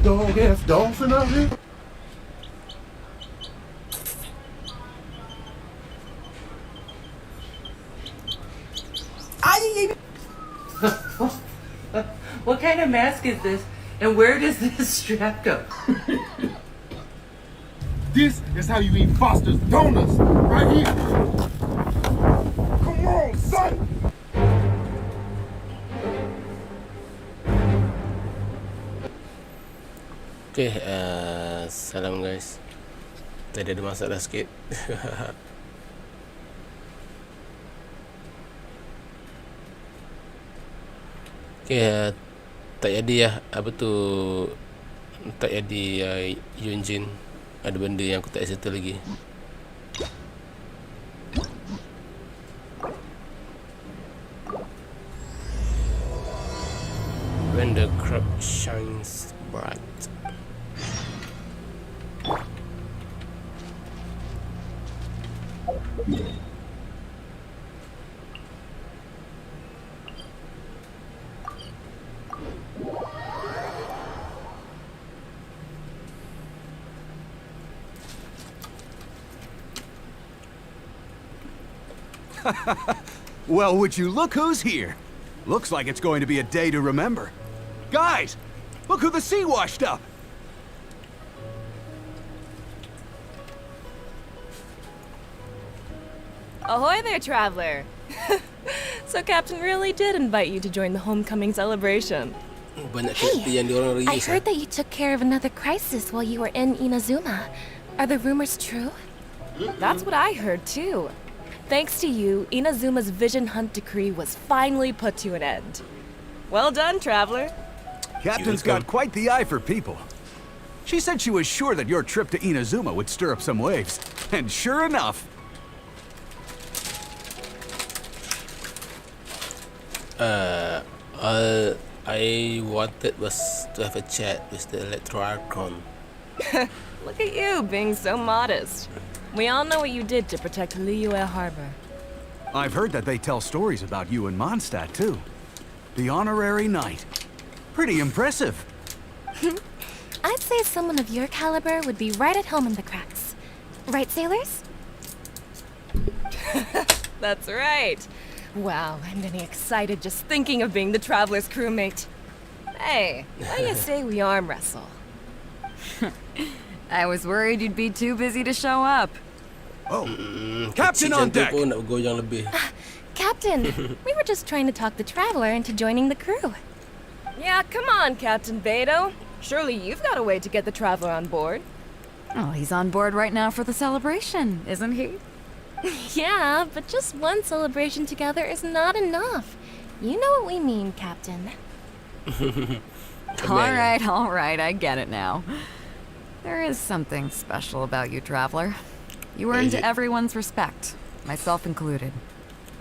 dog ass dolphin out here? What kind of mask is this? And where does this strap go? This is how you eat Foster's donuts, right here. Come on, son. Okay, salam guys. Tadi ada masalah sikit. Okay, tak jadi lah. Apa tu, tak jadi Yunjin. Ada benda yang aku tak settle lagi. When the crop shines bright. Well, would you look who's here? Looks like it's going to be a day to remember. Guys, look who the sea washed up. Ahoy there, traveler! So Captain really did invite you to join the homecoming celebration. Hey, I heard that you took care of another crisis while you were in Inazuma. Are the rumors true? That's what I heard too. Thanks to you, Inazuma's vision hunt decree was finally put to an end. Well done, traveler. Captain's got quite the eye for people. She said she was sure that your trip to Inazuma would stir up some waves. And sure enough... All I wanted was to have a chat with the Electroarchon. Look at you, being so modest. We all know what you did to protect Liyue Harbor. I've heard that they tell stories about you in Mondstadt, too. The honorary knight. Pretty impressive. I'd say someone of your caliber would be right at home in the cracks. Right, sailors? That's right. Wow, I'm getting excited just thinking of being the Traveler's crewmate. Hey, why do you say we arm wrestle? I was worried you'd be too busy to show up. Oh, Captain on deck! Captain, we were just trying to talk the Traveler into joining the crew. Yeah, come on, Captain Beidou. Surely you've got a way to get the Traveler on board. Oh, he's on board right now for the celebration, isn't he? Yeah, but just one celebration together is not enough. You know what we mean, Captain. All right, I get it now. There is something special about you, Traveler. You earned everyone's respect, myself included.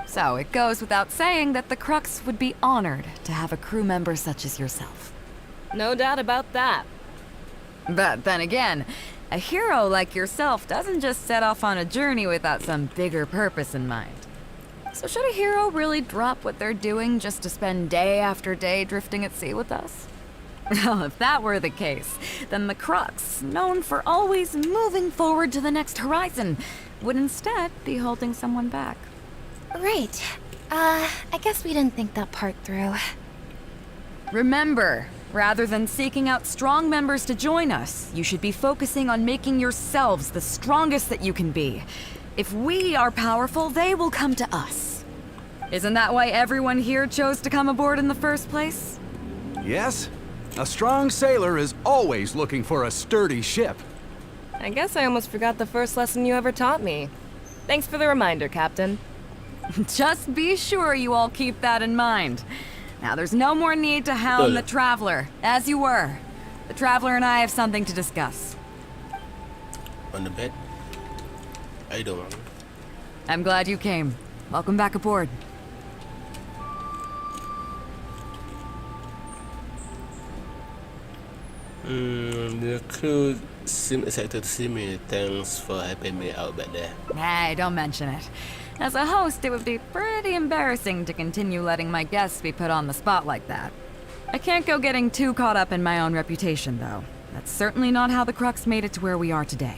So it goes without saying that the Crux would be honored to have a crew member such as yourself. No doubt about that. But then again, a hero like yourself doesn't just set off on a journey without some bigger purpose in mind. So should a hero really drop what they're doing just to spend day after day drifting at sea with us? Well, if that were the case, then the Crux, known for always moving forward to the next horizon, would instead be holding someone back. Right. I guess we didn't think that part through. Remember, rather than seeking out strong members to join us, you should be focusing on making yourselves the strongest that you can be. If we are powerful, they will come to us. Isn't that why everyone here chose to come aboard in the first place? Yes. A strong sailor is always looking for a sturdy ship. I guess I almost forgot the first lesson you ever taught me. Thanks for the reminder, Captain. Just be sure you all keep that in mind. Now, there's no more need to hound the Traveler, as you were. The Traveler and I have something to discuss. On the bed? How you doing? I'm glad you came. Welcome back aboard. The crew seem excited to see me. Thanks for helping me out back there. Hey, don't mention it. As a host, it would be pretty embarrassing to continue letting my guests be put on the spot like that. I can't go getting too caught up in my own reputation, though. That's certainly not how the Crux made it to where we are today.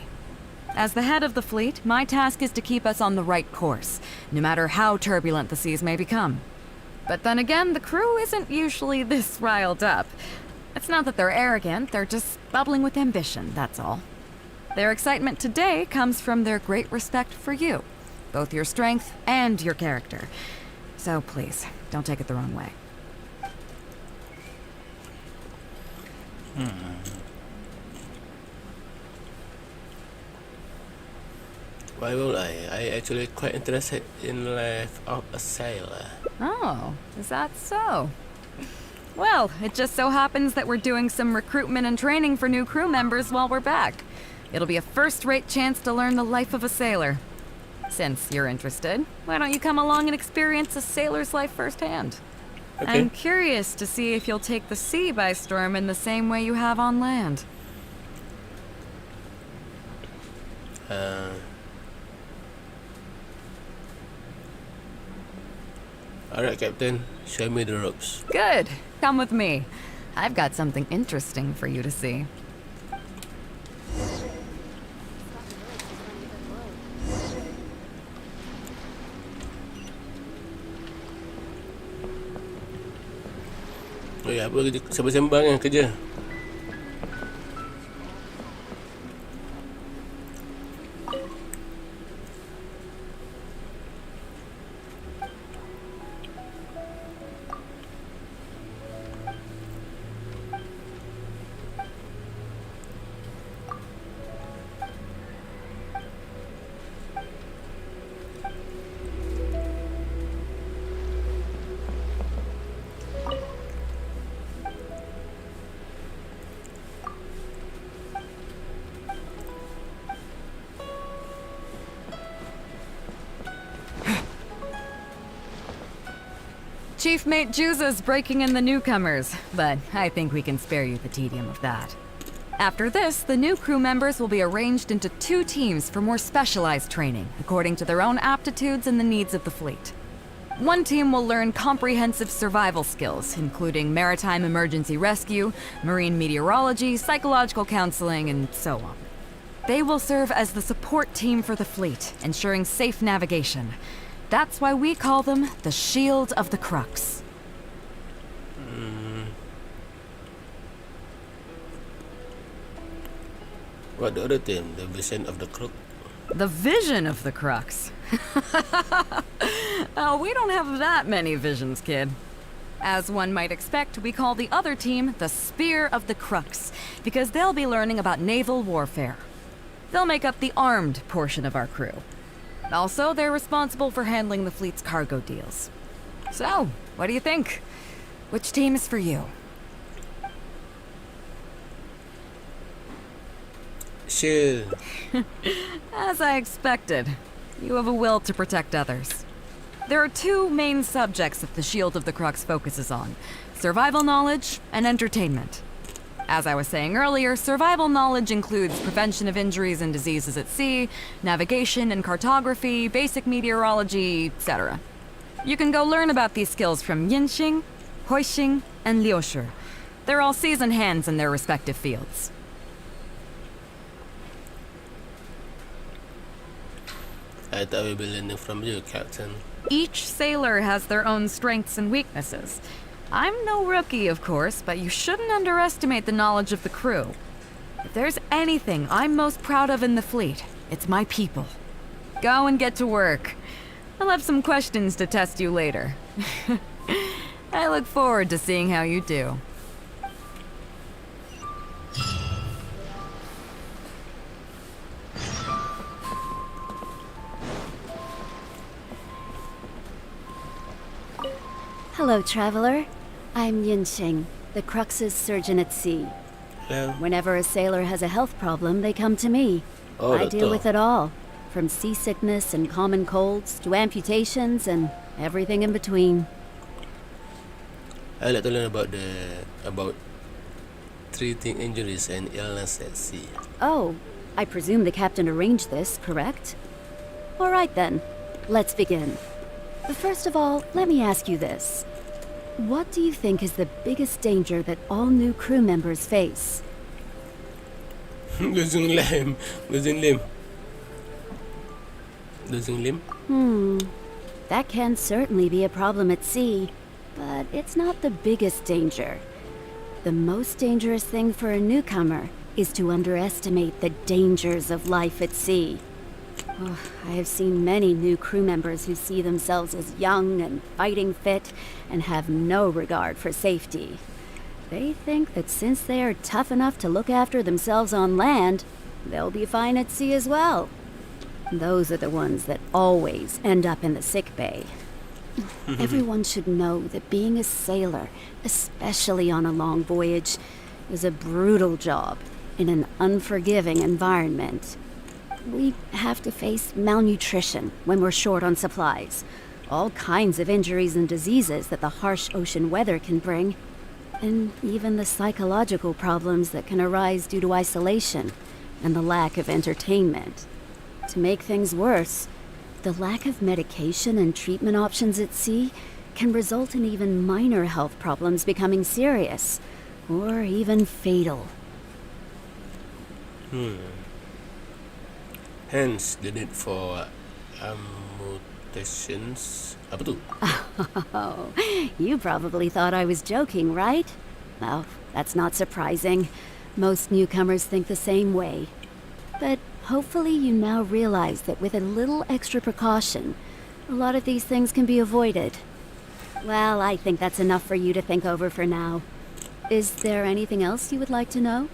As the head of the fleet, my task is to keep us on the right course, no matter how turbulent the seas may become. But then again, the crew isn't usually this riled up. It's not that they're arrogant, they're just bubbling with ambition, that's all. Their excitement today comes from their great respect for you, both your strength and your character. So please, don't take it the wrong way. Why will I? I actually quite interested in life of a sailor. Oh, is that so? Well, it just so happens that we're doing some recruitment and training for new crew members while we're back. It'll be a first-rate chance to learn the life of a sailor. Since you're interested, why don't you come along and experience a sailor's life firsthand? Okay. I'm curious to see if you'll take the sea by storm in the same way you have on land. Alright, Captain. Show me the ropes. Good. Come with me. I've got something interesting for you to see. Oh ya, apa kerja sembang-sembang yang kerja? Chief Mate Juza's breaking in the newcomers, but I think we can spare you the tedium of that. After this, the new crew members will be arranged into 2 teams for more specialized training, according to their own aptitudes and the needs of the fleet. One team will learn comprehensive survival skills, including maritime emergency rescue, marine meteorology, psychological counseling, and so on. They will serve as the support team for the fleet, ensuring safe navigation. That's why we call them the Shield of the Crux. What the other team? The Vision of the Crook? The Vision of the Crux? Oh, we don't have that many visions, kid. As one might expect, we call the other team the Spear of the Crux, because they'll be learning about naval warfare. They'll make up the armed portion of our crew. Also, they're responsible for handling the fleet's cargo deals. So, what do you think? Which team is for you? Shield. As I expected, you have a will to protect others. There are 2 main subjects that the Shield of the Crux focuses on: survival knowledge and entertainment. As I was saying earlier, survival knowledge includes prevention of injuries and diseases at sea, navigation and cartography, basic meteorology, etc. You can go learn about these skills from Yinxing, Huixing, and Liushi. They're all seasoned hands in their respective fields. I thought we'd be learning from you, Captain. Each sailor has their own strengths and weaknesses. I'm no rookie, of course, but you shouldn't underestimate the knowledge of the crew. If there's anything I'm most proud of in the fleet, it's my people. Go and get to work. I'll have some questions to test you later. I look forward to seeing how you do. Hello, traveler. I'm Yinxing, the Crux's surgeon at sea. Hello. Whenever a sailor has a health problem, they come to me. Oh, I deal datang. with it all, from seasickness and common colds to amputations and everything in between. I like to learn about treating injuries and illness at sea. Oh, I presume the captain arranged this, correct? All right then, let's begin. But first of all, let me ask you this. What do you think is the biggest danger that all new crew members face? Losing limb. That can certainly be a problem at sea, but it's not the biggest danger. The most dangerous thing for a newcomer is to underestimate the dangers of life at sea. Oh, I have seen many new crew members who see themselves as young and fighting fit and have no regard for safety. They think that since they are tough enough to look after themselves on land, they'll be fine at sea as well. Those are the ones that always end up in the sick bay. Everyone should know that being a sailor, especially on a long voyage, is a brutal job in an unforgiving environment. We have to face malnutrition when we're short on supplies, all kinds of injuries and diseases that the harsh ocean weather can bring, and even the psychological problems that can arise due to isolation and the lack of entertainment. To make things worse, the lack of medication and treatment options at sea can result in even minor health problems becoming serious, or even fatal. Hence the need for amputations. Apa tu? Oh, you probably thought I was joking, right? Well, that's not surprising. Most newcomers think the same way. But hopefully you now realize that with a little extra precaution, a lot of these things can be avoided. Well, I think that's enough for you to think over for now. Is there anything else you would like to know?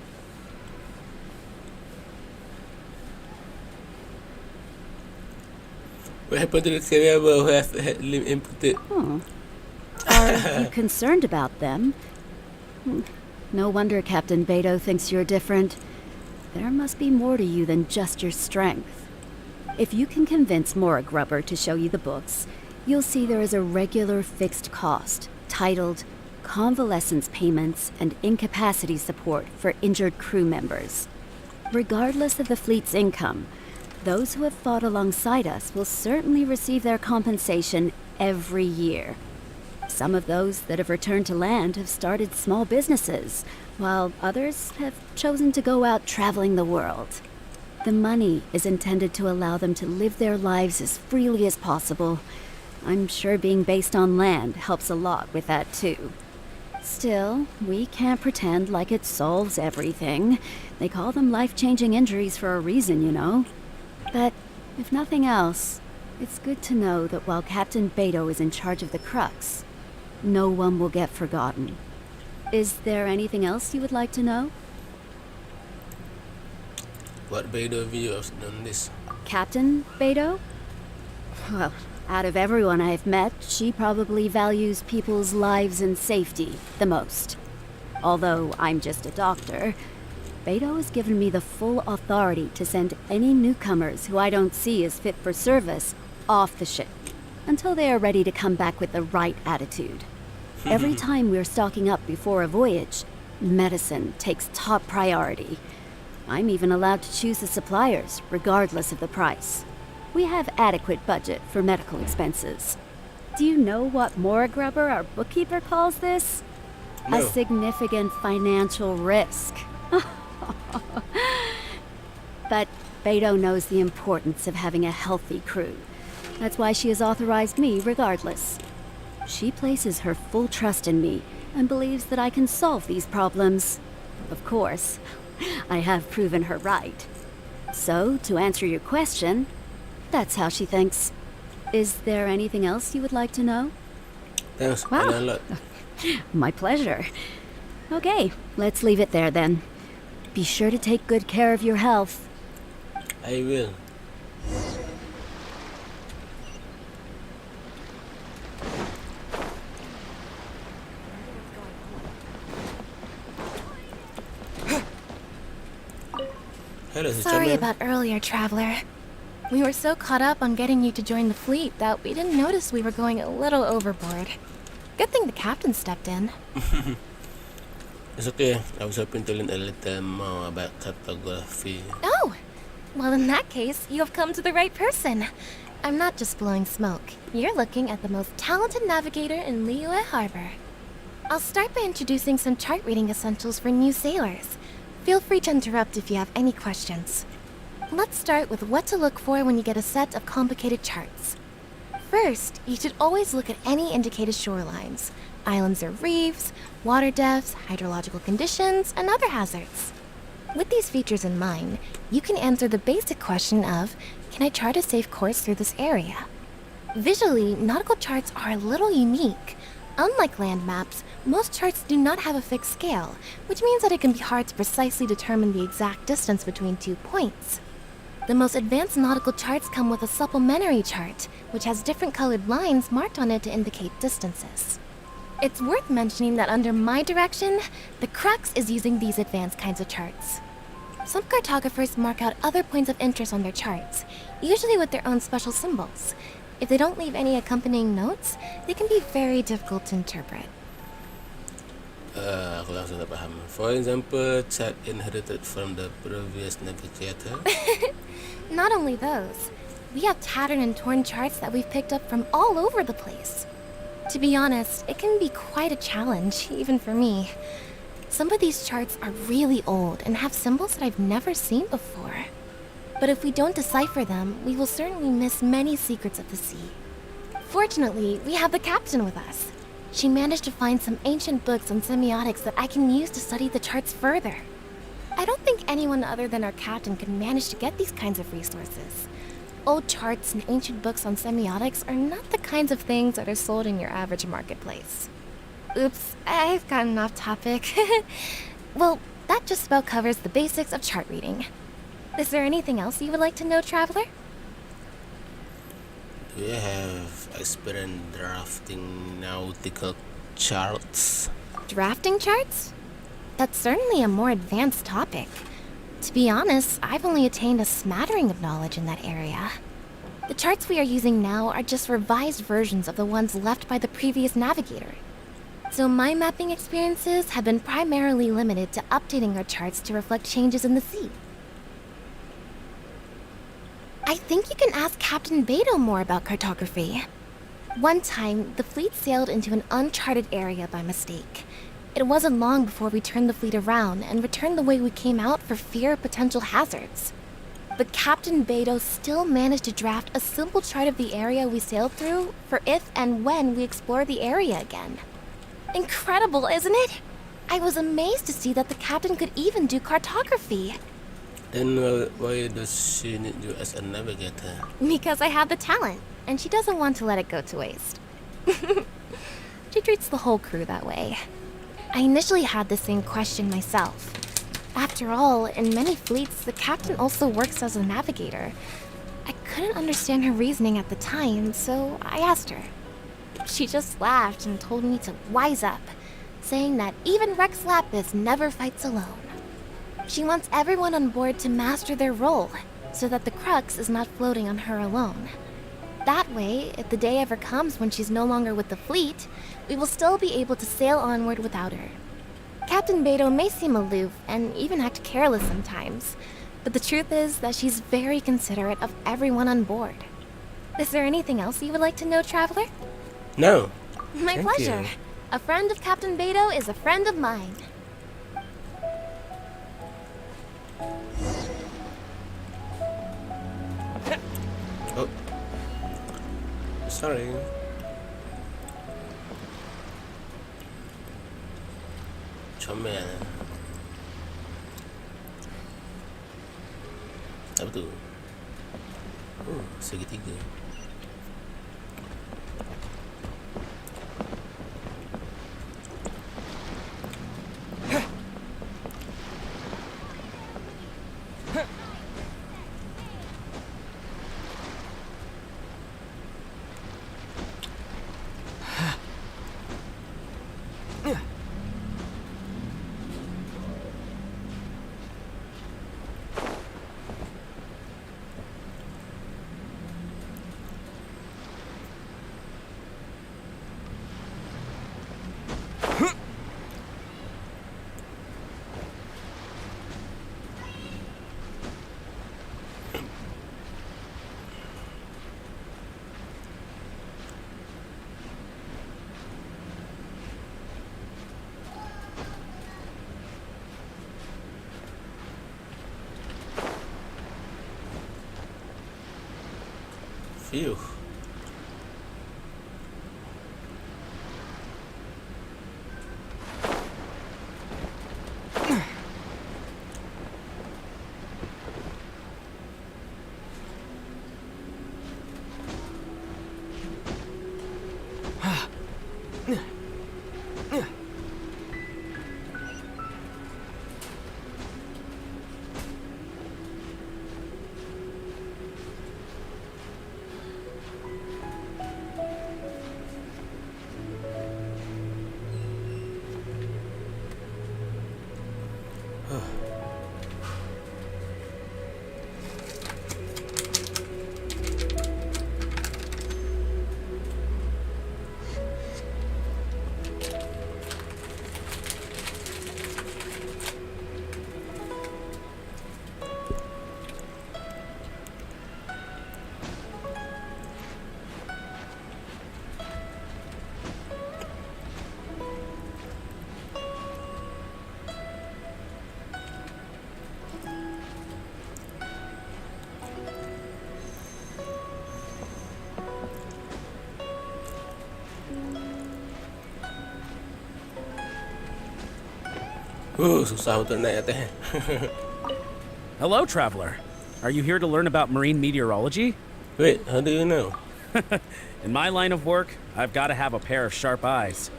What happened to the crew member who have had limb amputated? Are you concerned about them? No wonder Captain Beidou thinks you're different. There must be more to you than just your strength. If you can convince Mora Grubber to show you the books, you'll see there is a regular fixed cost titled Convalescence Payments and Incapacity Support for Injured Crew Members. Regardless of the fleet's income, those who have fought alongside us will certainly receive their compensation every year. Some of those that have returned to land have started small businesses, while others have chosen to go out traveling the world. The money is intended to allow them to live their lives as freely as possible. I'm sure being based on land helps a lot with that too. Still, we can't pretend like it solves everything. They call them life-changing injuries for a reason, you know. But if nothing else, it's good to know that while Captain Beidou is in charge of the Crux, no one will get forgotten. Is there anything else you would like to know? What Beidou view of on this? Captain Beidou? Well, out of everyone I've met, she probably values people's lives and safety the most. Although I'm just a doctor, Beidou has given me the full authority to send any newcomers who I don't see as fit for service off the ship until they are ready to come back with the right attitude. Every time we're stocking up before a voyage, medicine takes top priority. I'm even allowed to choose the suppliers, regardless of the price. We have adequate budget for medical expenses. Do you know what Mora Grubber, our bookkeeper, calls this? No. A significant financial risk. But Beidou knows the importance of having a healthy crew. That's why she has authorized me regardless. She places her full trust in me and believes that I can solve these problems. Of course, I have proven her right. So, to answer your question, that's how she thinks. Is there anything else you would like to know? Thanks. Wow. I learned a lot. My pleasure. Okay, let's leave it there then. Be sure to take good care of your health. I will. Hello, Sorry about earlier, traveler. We were so caught up on getting you to join the fleet that we didn't notice we were going a little overboard. Good thing the captain stepped in. It's okay. I was hoping to learn a little more about cartography. Oh! Well, in that case, you have come to the right person. I'm not just blowing smoke. You're looking at the most talented navigator in Liyue Harbor. I'll start by introducing some chart reading essentials for new sailors. Feel free to interrupt if you have any questions. Let's start with what to look for when you get a set of complicated charts. First, you should always look at any indicated shorelines, islands or reefs, water depths, hydrological conditions, and other hazards. With these features in mind, you can answer the basic question of, can I chart a safe course through this area? Visually, nautical charts are a little unique. Unlike land maps, most charts do not have a fixed scale, which means that it can be hard to precisely determine the exact distance between 2 points. The most advanced nautical charts come with a supplementary chart, which has different colored lines marked on it to indicate distances. It's worth mentioning that under my direction, the crux is using these advanced kinds of charts. Some cartographers mark out other points of interest on their charts, usually with their own special symbols. If they don't leave any accompanying notes, they can be very difficult to interpret. Aku langsung tak faham. For example, chart inherited from the previous navigator. Not only those, we have tattered and torn charts that we've picked up from all over the place. To be honest, it can be quite a challenge, even for me. Some of these charts are really old and have symbols that I've never seen before. But if we don't decipher them, we will certainly miss many secrets of the sea. Fortunately, we have the captain with us. She managed to find some ancient books on semiotics that I can use to study the charts further. I don't think anyone other than our captain could manage to get these kinds of resources. Old charts and ancient books on semiotics are not the kinds of things that are sold in your average marketplace. Oops, I've gotten off topic. Well, that just about covers the basics of chart reading. Is there anything else you would like to know, Traveler? Do you have experience drafting nautical charts? Drafting charts? That's certainly a more advanced topic. To be honest, I've only attained a smattering of knowledge in that area. The charts we are using now are just revised versions of the ones left by the previous navigator. So my mapping experiences have been primarily limited to updating our charts to reflect changes in the sea. I think you can ask Captain Beidou more about cartography. One time, the fleet sailed into an uncharted area by mistake. It wasn't long before we turned the fleet around and returned the way we came out for fear of potential hazards. But Captain Beidou still managed to draft a simple chart of the area we sailed through for if and when we explore the area again. Incredible, isn't it? I was amazed to see that the captain could even do cartography. Then why does she need you as a navigator? Because I have the talent, and she doesn't want to let it go to waste. She treats the whole crew that way. I initially had the same question myself. After all, in many fleets, the captain also works as a navigator. I couldn't understand her reasoning at the time, so I asked her. She just laughed and told me to wise up, saying that even Rex Lapis never fights alone. She wants everyone on board to master their role, so that the crux is not floating on her alone. That way, if the day ever comes when she's no longer with the fleet, we will still be able to sail onward without her. Captain Beidou may seem aloof and even act careless sometimes, but the truth is that she's very considerate of everyone on board. Is there anything else you would like to know, Traveler? No. My Thank pleasure. you. A friend of Captain Beidou is a friend of mine. Oh. Sorry. Comel. Apa tu? Oh, segitiga. Phew. Susah betul naik atas. Hello, traveler. Are you here to learn about marine meteorology? Wait, how do you know? In my line of work, I've got to have a pair of sharp eyes.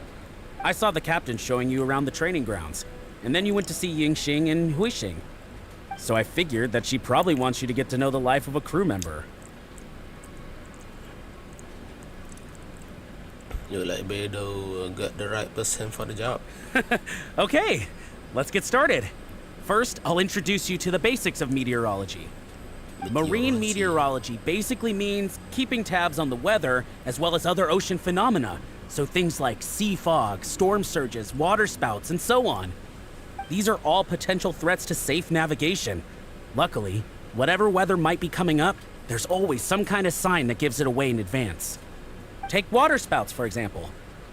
I saw the captain showing you around the training grounds, and then you went to see Yingxing and Huixing. So I figured that she probably wants you to get to know the life of a crew member. You like Beidou got the right person for the job. Okay, let's get started. First, I'll introduce you to the basics of meteorology. Marine meteorology basically means keeping tabs on the weather as well as other ocean phenomena, so things like sea fog, storm surges, water spouts, and so on. These are all potential threats to safe navigation. Luckily, whatever weather might be coming up, there's always some kind of sign that gives it away in advance. Take water spouts, for example.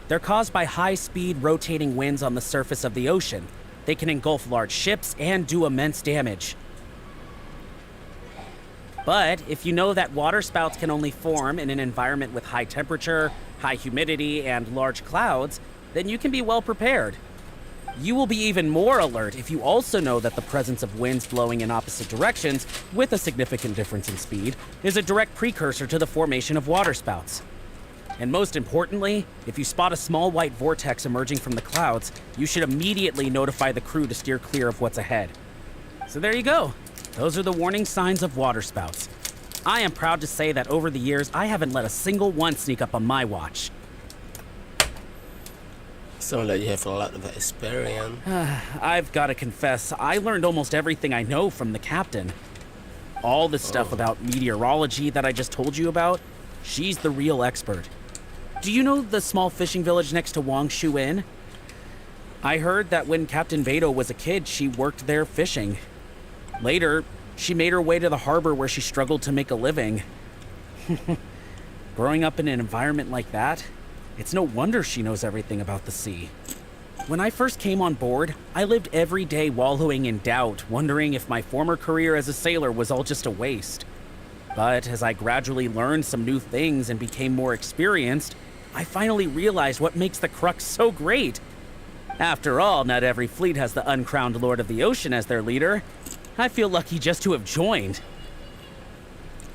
They're caused by high-speed rotating winds on the surface of the ocean. They can engulf large ships and do immense damage. But if you know that water spouts can only form in an environment with high temperature, high humidity, and large clouds, then you can be well prepared. You will be even more alert if you also know that the presence of winds blowing in opposite directions with a significant difference in speed is a direct precursor to the formation of water spouts. And most importantly, if you spot a small white vortex emerging from the clouds, you should immediately notify the crew to steer clear of what's ahead. So there you go. Those are the warning signs of water spouts. I am proud to say that over the years, I haven't let a single one sneak up on my watch. Sounds like you have a lot of experience. I've got to confess, I learned almost everything I know from the captain. All the stuff about meteorology that I just told you about, she's the real expert. Do you know the small fishing village next to Wangshu Inn? I heard that when Captain Beidou was a kid, she worked there fishing. Later, she made her way to the harbor where she struggled to make a living. Growing up in an environment like that, it's no wonder she knows everything about the sea. When I first came on board, I lived every day wallowing in doubt, wondering if my former career as a sailor was all just a waste. But as I gradually learned some new things and became more experienced, I finally realized what makes the Crux so great. After all, not every fleet has the uncrowned Lord of the Ocean as their leader. I feel lucky just to have joined.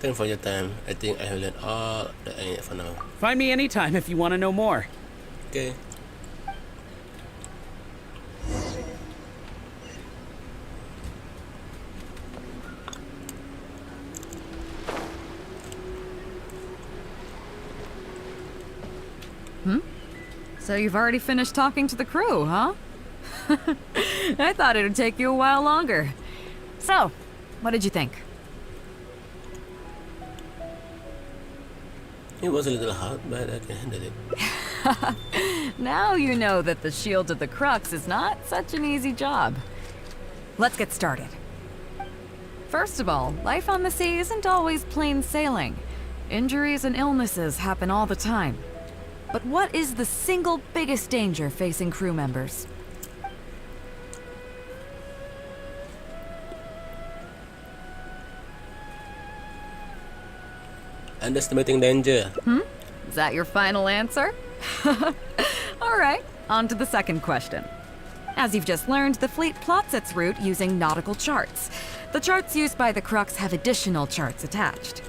Thanks for your time. I think I have learned all that I need for now. Find me anytime if you want to know more. Okay. So you've already finished talking to the crew, huh? I thought it'd take you a while longer. So, what did you think? It was a little hard, but I can handle it. Now you know that the Shield of the Crux is not such an easy job. Let's get started. First of all, life on the sea isn't always plain sailing. Injuries and illnesses happen all the time. But what is the single biggest danger facing crew members? Underestimating danger. Is that your final answer? All right, on to the second question. As you've just learned, the fleet plots its route using nautical charts. The charts used by the Crux have additional charts attached.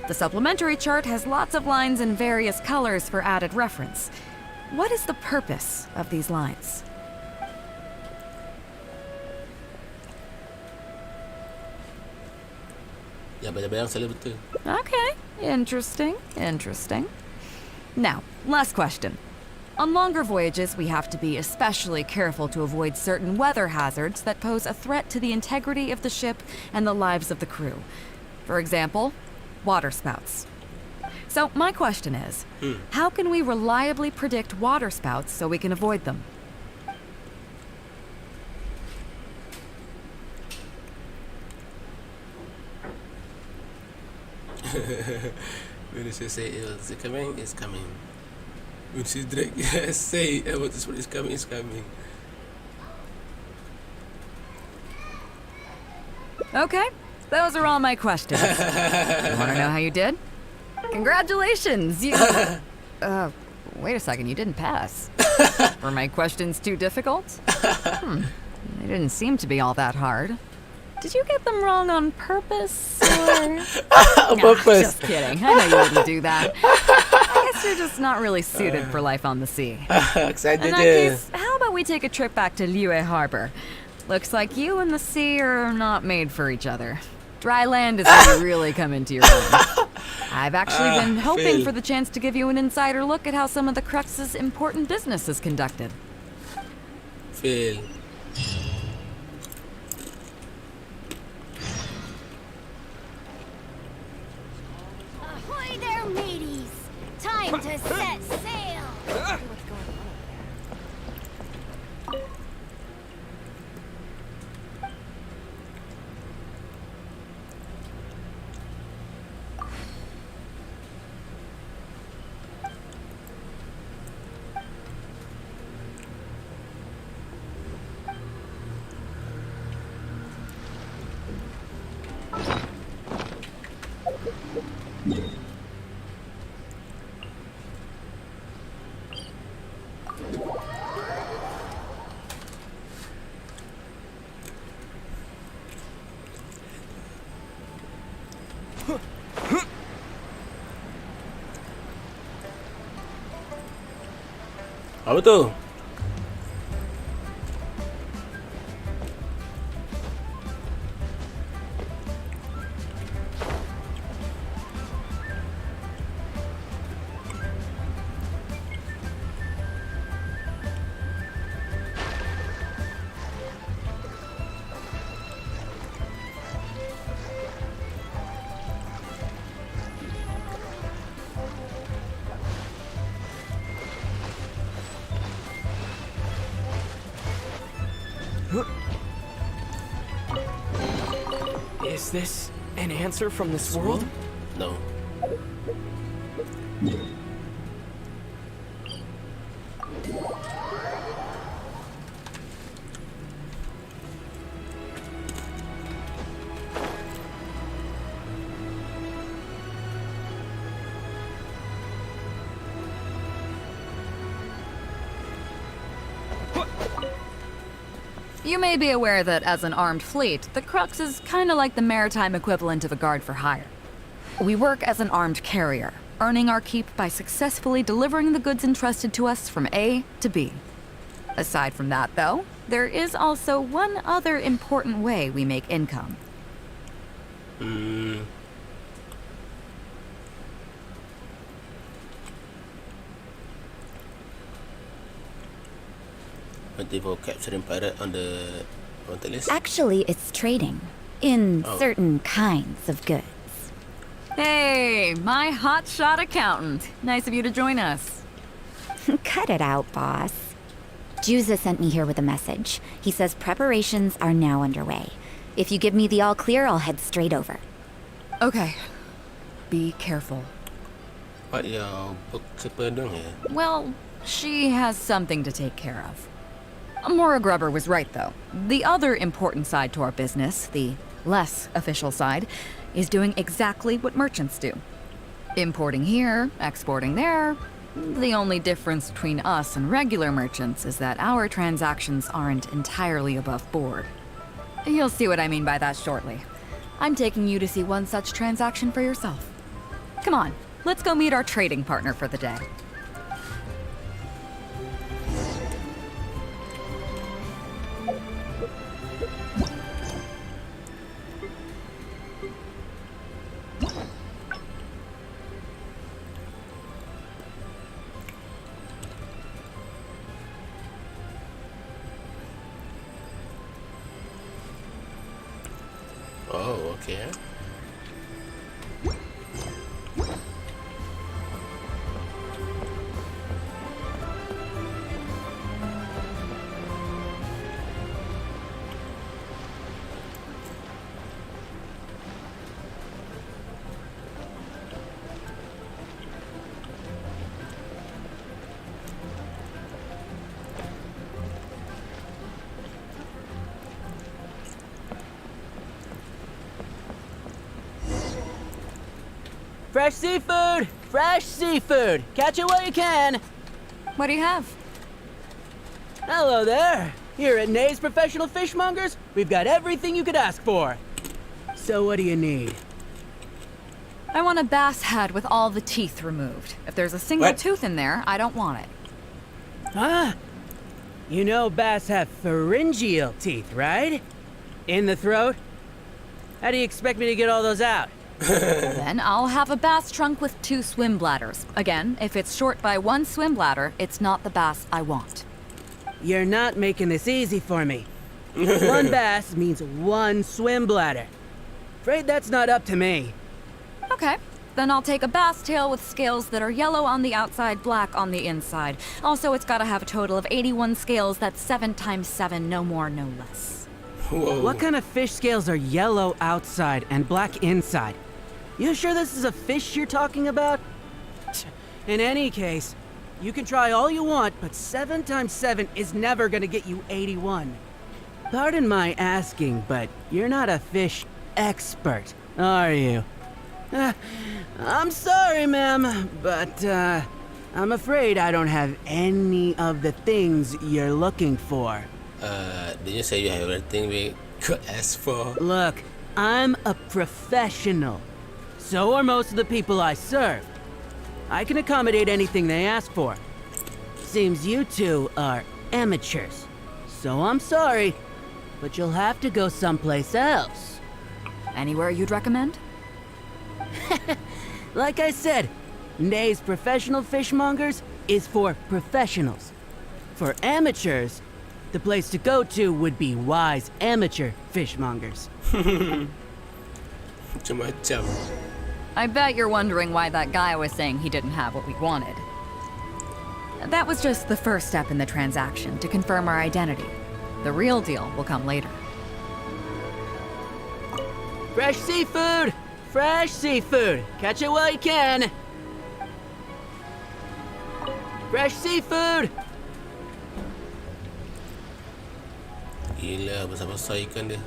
The supplementary chart has lots of lines in various colors for added reference. What is the purpose of these lines? Ya, bayang-bayang selalu betul. Okay, interesting. Now, last question. On longer voyages, we have to be especially careful to avoid certain weather hazards that pose a threat to the integrity of the ship and the lives of the crew. For example, waterspouts. So my question is, how can we reliably predict waterspouts so we can avoid them? When she say it's coming, it's coming. When she drag, say what is coming, is coming. Okay, those are all my questions. You want to know how you did? Congratulations, you... wait a second, you didn't pass. Were my questions too difficult? They didn't seem to be all that hard. Did you get them wrong on purpose, or...? Purpose. Just kidding, I know you wouldn't do that. I guess you're just not really suited for life on the sea. Excited. In that case, how about we take a trip back to Liyue Harbor? Looks like you and the sea are not made for each other. Dry land is where you really come into your own. I've actually been hoping for the chance to give you an insider look at how some of the Crux's important business is conducted. Fail. Ahoy there, mateys! Time to set sail! Apa tu? Is this an answer from this world? No. You may be aware that as an armed fleet, the Crux is kinda like the maritime equivalent of a guard for hire. We work as an armed carrier, earning our keep by successfully delivering the goods entrusted to us from A to B. Aside from that, though, there is also one other important way we make income. For capturing pirate on the wanted list? Actually, it's trading in certain kinds of goods. Hey, my hotshot accountant. Nice of you to join us. Cut it out, boss. Juza sent me here with a message. He says preparations are now underway. If you give me the all clear, I'll head straight over. Okay. Be careful. What your book doing here? Well, she has something to take care of. Mora Grubber was right, though. The other important side to our business, the less official side, is doing exactly what merchants do. Importing here, exporting there. The only difference between us and regular merchants is that our transactions aren't entirely above board. You'll see what I mean by that shortly. I'm taking you to see one such transaction for yourself. Come on, let's go meet our trading partner for the day. Oh, okay. Fresh seafood! Fresh seafood! Catch it while you can! What do you have? Hello there! Here at Nay's Professional Fishmongers, we've got everything you could ask for. So what do you need? I want a bass head with all the teeth removed. If there's a single What? tooth in there, I don't want it. Ah! You know bass have pharyngeal teeth, right? In the throat? How do you expect me to get all those out? Then I'll have a bass trunk with 2 swim bladders. Again, if it's short by 1 swim bladder, it's not the bass I want. You're not making this easy for me. 1 bass means 1 swim bladder. Afraid that's not up to me. Okay, then I'll take a bass tail with scales that are yellow on the outside, black on the inside. Also, it's gotta have a total of 81 scales. That's 7 times 7, no more, no less. Whoa. What kind of fish scales are yellow outside and black inside? You sure this is a fish you're talking about? In any case, you can try all you want, but 7 times 7 is never gonna get you 81. Pardon my asking, but you're not a fish expert, are you? I'm sorry, ma'am, but I'm afraid I don't have any of the things you're looking for. Did you say you have everything we could ask for? Look, I'm a professional. So are most of the people I serve. I can accommodate anything they ask for. Seems you two are amateurs. So I'm sorry, but you'll have to go someplace else. Anywhere you'd recommend? Like I said, Nay's Professional Fishmongers is for professionals. For amateurs, the place to go to would be Wise Amateur Fishmongers. Macam-macam. I bet you're wondering why that guy was saying he didn't have what we wanted. That was just the first step in the transaction to confirm our identity. The real deal will come later. Fresh seafood! Fresh seafood! Catch it while you can! Fresh seafood! Gila, besar-besar ikan dia.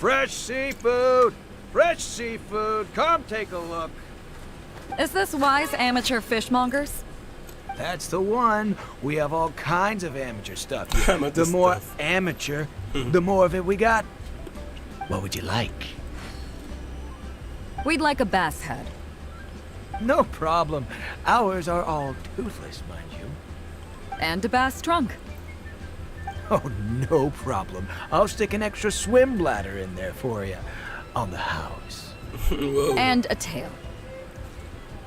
Fresh seafood! Fresh seafood! Come take a look. Is this Wise Amateur Fishmongers? That's the one. We have all kinds of amateur stuff here. Amateur The more stuff. amateur, the more of it we got. What would you like? We'd like a bass head. No problem. Ours are all toothless, mind you. And a bass trunk. Oh, no problem. I'll stick an extra swim bladder in there for you. On the house. And a tail.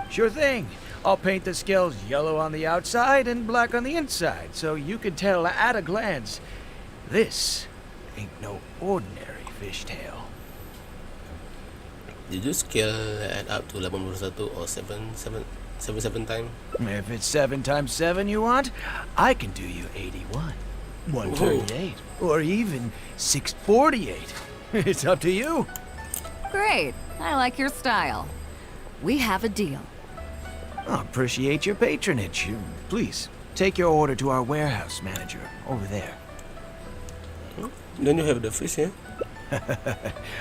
Sure thing. I'll paint the scales yellow on the outside and black on the inside, so you can tell at a glance, this ain't no ordinary fishtail. Did you scale add up to 81 or 7 times? If it's 7 times 7 you want, I can do you 81, 138, or even 648. It's up to you. Great. I like your style. We have a deal. I appreciate your patronage. Please, take your order to our warehouse manager over there. Don't you have the fish here?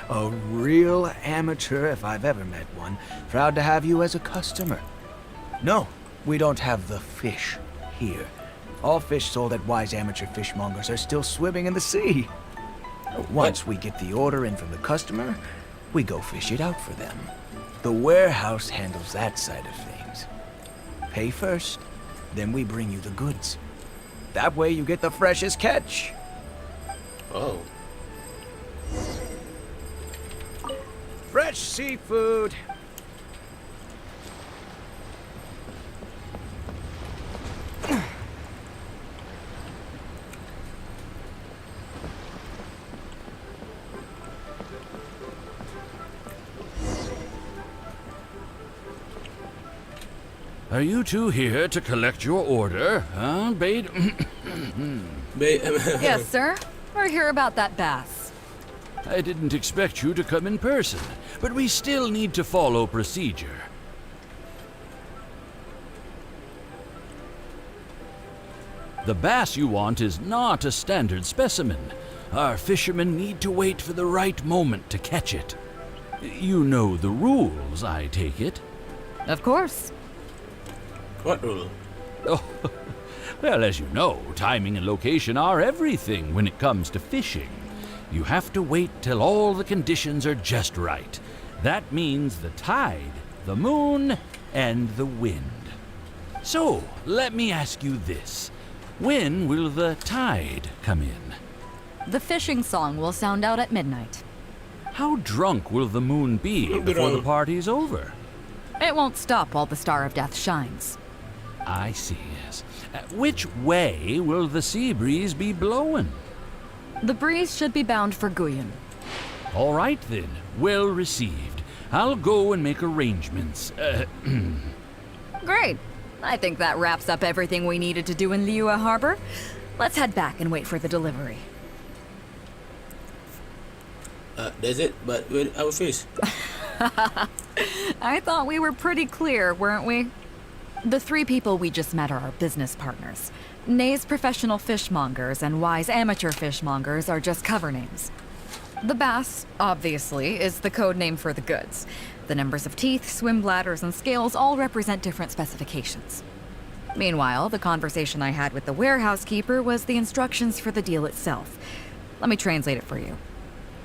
A real amateur if I've ever met one. Proud to have you as a customer. No, we don't have the fish here. All fish sold at Wise Amateur Fishmongers are still swimming in the sea. Once we get the order in from the customer, we go fish it out for them. The warehouse handles that side of things. Pay first, then we bring you the goods. That way you get the freshest catch. Oh. Fresh seafood. Are you two here to collect your order, huh, Beidou? Yes, sir. We're here about that bass. I didn't expect you to come in person, but we still need to follow procedure. The bass you want is not a standard specimen. Our fishermen need to wait for the right moment to catch it. You know the rules, I take it? Of course. What rule? Oh, well, as you know, timing and location are everything when it comes to fishing. You have to wait till all the conditions are just right. That means the tide, the moon, and the wind. So, let me ask you this. When will the tide come in? The fishing song will sound out at midnight. How drunk will the moon be before the party's over? It won't stop while the Star of Death shines. I see, yes. Which way will the sea breeze be blowing? The breeze should be bound for Guyan. All right then, well received. I'll go and make arrangements. Great. I think that wraps up everything we needed to do in Liua Harbor. Let's head back and wait for the delivery. That's it, but where our fish? I thought we were pretty clear, weren't we? The 3 people we just met are our business partners. Nay's professional fishmongers and Y's amateur fishmongers are just cover names. The bass, obviously, is the code name for the goods. The numbers of teeth, swim bladders, and scales all represent different specifications. Meanwhile, the conversation I had with the warehouse keeper was the instructions for the deal itself. Let me translate it for you.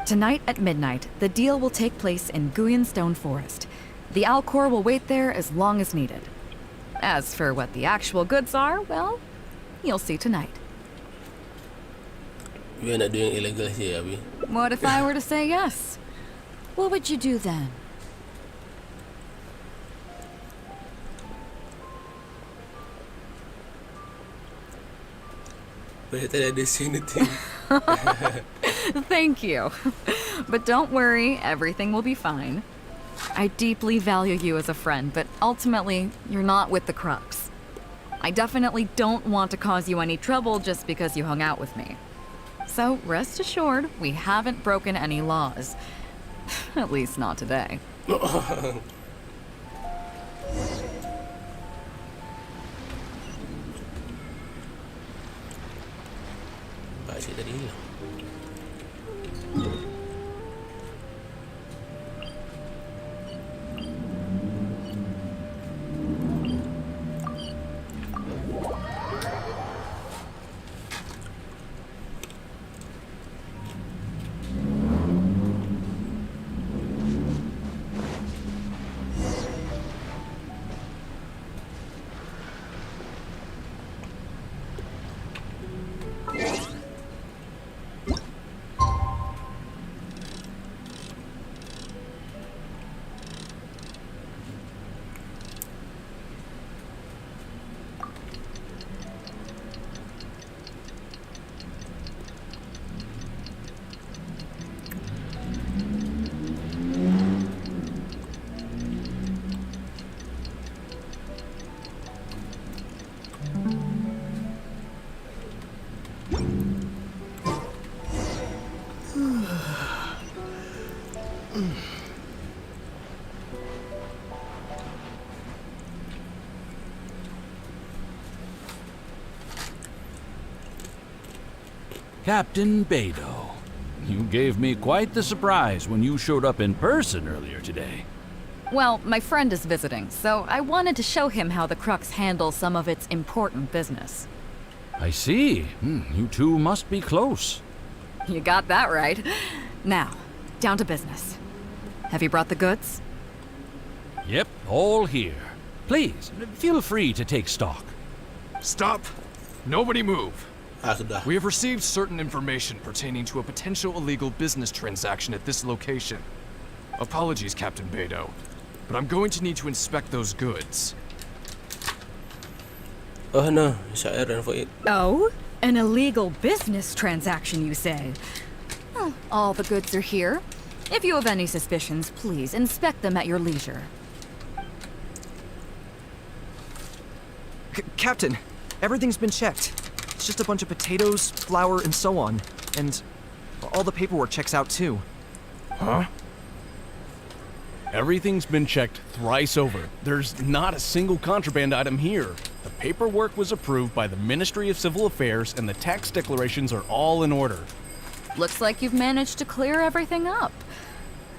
Tonight at midnight, the deal will take place in Guyan Stone Forest. The Alcor will wait there as long as needed. As for what the actual goods are, well, you'll see tonight. We are not doing illegal here, are we? What if I were to say yes? What would you do then? But I didn't see anything. Thank you. But don't worry, everything will be fine. I deeply value you as a friend, but ultimately, you're not with the Krups. I definitely don't want to cause you any trouble just because you hung out with me. So rest assured, we haven't broken any laws. At least not today. Pakcik tadi hilang. Captain Beidou. You gave me quite the surprise when you showed up in person earlier today. Well, my friend is visiting, so I wanted to show him how the Crux handles some of its important business. I see. You two must be close. You got that right. Now, down to business. Have you brought the goods? Yep, all here. Please, feel free to take stock. Stop. Nobody move. Sudah. We have received certain information pertaining to a potential illegal business transaction at this location. Apologies, Captain Beidou, but I'm going to need to inspect those goods. Oh no, syair dan faid. Oh? An illegal business transaction, you say? Well, all the goods are here. If you have any suspicions, please inspect them at your leisure. Captain, everything's been checked. It's just a bunch of potatoes, flour, and so on. And all the paperwork checks out too. Huh? Everything's been checked thrice over. There's not a single contraband item here. The paperwork was approved by the Ministry of Civil Affairs and the tax declarations are all in order. Looks like you've managed to clear everything up.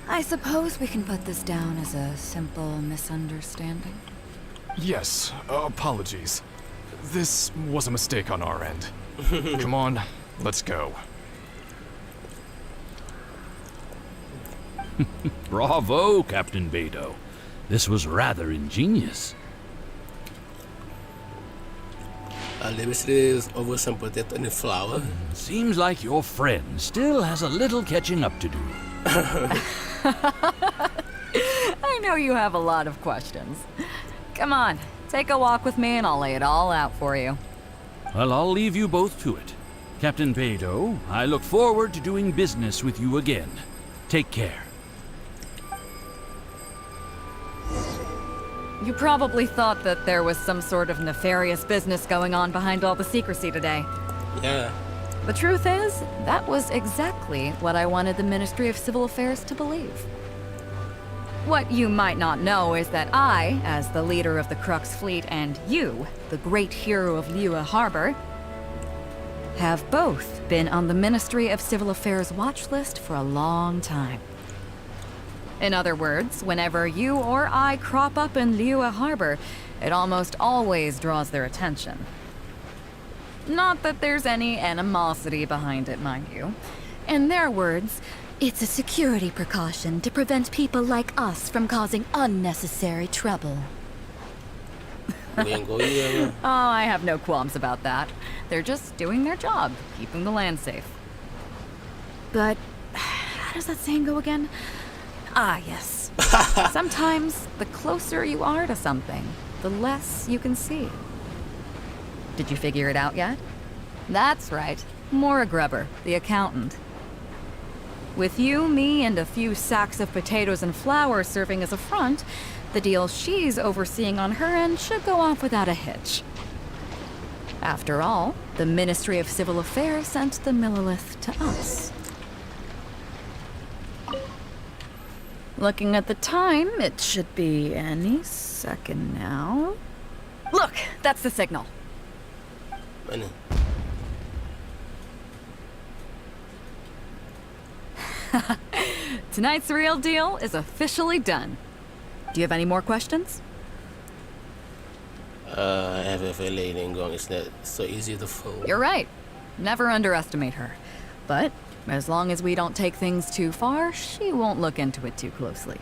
I suppose we can put this down as a simple misunderstanding. Yes, apologies. This was a mistake on our end. Come on, let's go. Bravo, Captain Beidou. This was rather ingenious. The mystery over some potato and flour. Seems like your friend still has a little catching up to do. I know you have a lot of questions. Come on, take a walk with me and I'll lay it all out for you. Well, I'll leave you both to it. Captain Beidou, I look forward to doing business with you again. Take care. You probably thought that there was some sort of nefarious business going on behind all the secrecy today. Yeah. The truth is, that was exactly what I wanted the Ministry of Civil Affairs to believe. What you might not know is that I, as the leader of the Crux fleet, and you, the great hero of Liyue Harbor, have both been on the Ministry of Civil Affairs watch list for a long time. In other words, whenever you or I crop up in Liyue Harbor, it almost always draws their attention. Not that there's any animosity behind it, mind you. In their words, it's a security precaution to prevent people like us from causing unnecessary trouble. Oh, I have no qualms about that. They're just doing their job, keeping the land safe. But how does that saying go again? Ah, yes. Sometimes the closer you are to something, the less you can see. Did you figure it out yet? That's right. Maura Grubber, the accountant. With you, me, and a few sacks of potatoes and flour serving as a front, the deal she's overseeing on her end should go off without a hitch. After all, the Ministry of Civil Affairs sent the Millilith to us. Looking at the time, it should be any second now. Look, that's the signal. Mana? Tonight's real deal is officially done. Do you have any more questions? I have a feeling Ninggong is not so easy to fool. You're right. Never underestimate her. But as long as we don't take things too far, she won't look into it too closely.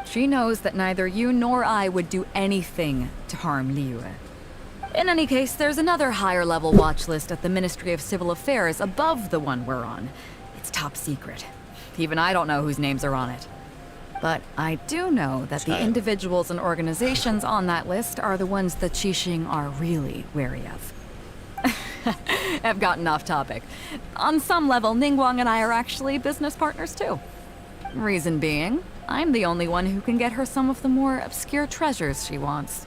She knows that neither you nor I would do anything to harm Liyue. In any case, there's another higher-level watch list at the Ministry of Civil Affairs above the one we're on. It's top secret. Even I don't know whose names are on it. But I do know that the individuals and organizations on that list are the ones that Qixing are really wary of. I've gotten off topic. On some level, Ningguang and I are actually business partners too. Reason being, I'm the only one who can get her some of the more obscure treasures she wants.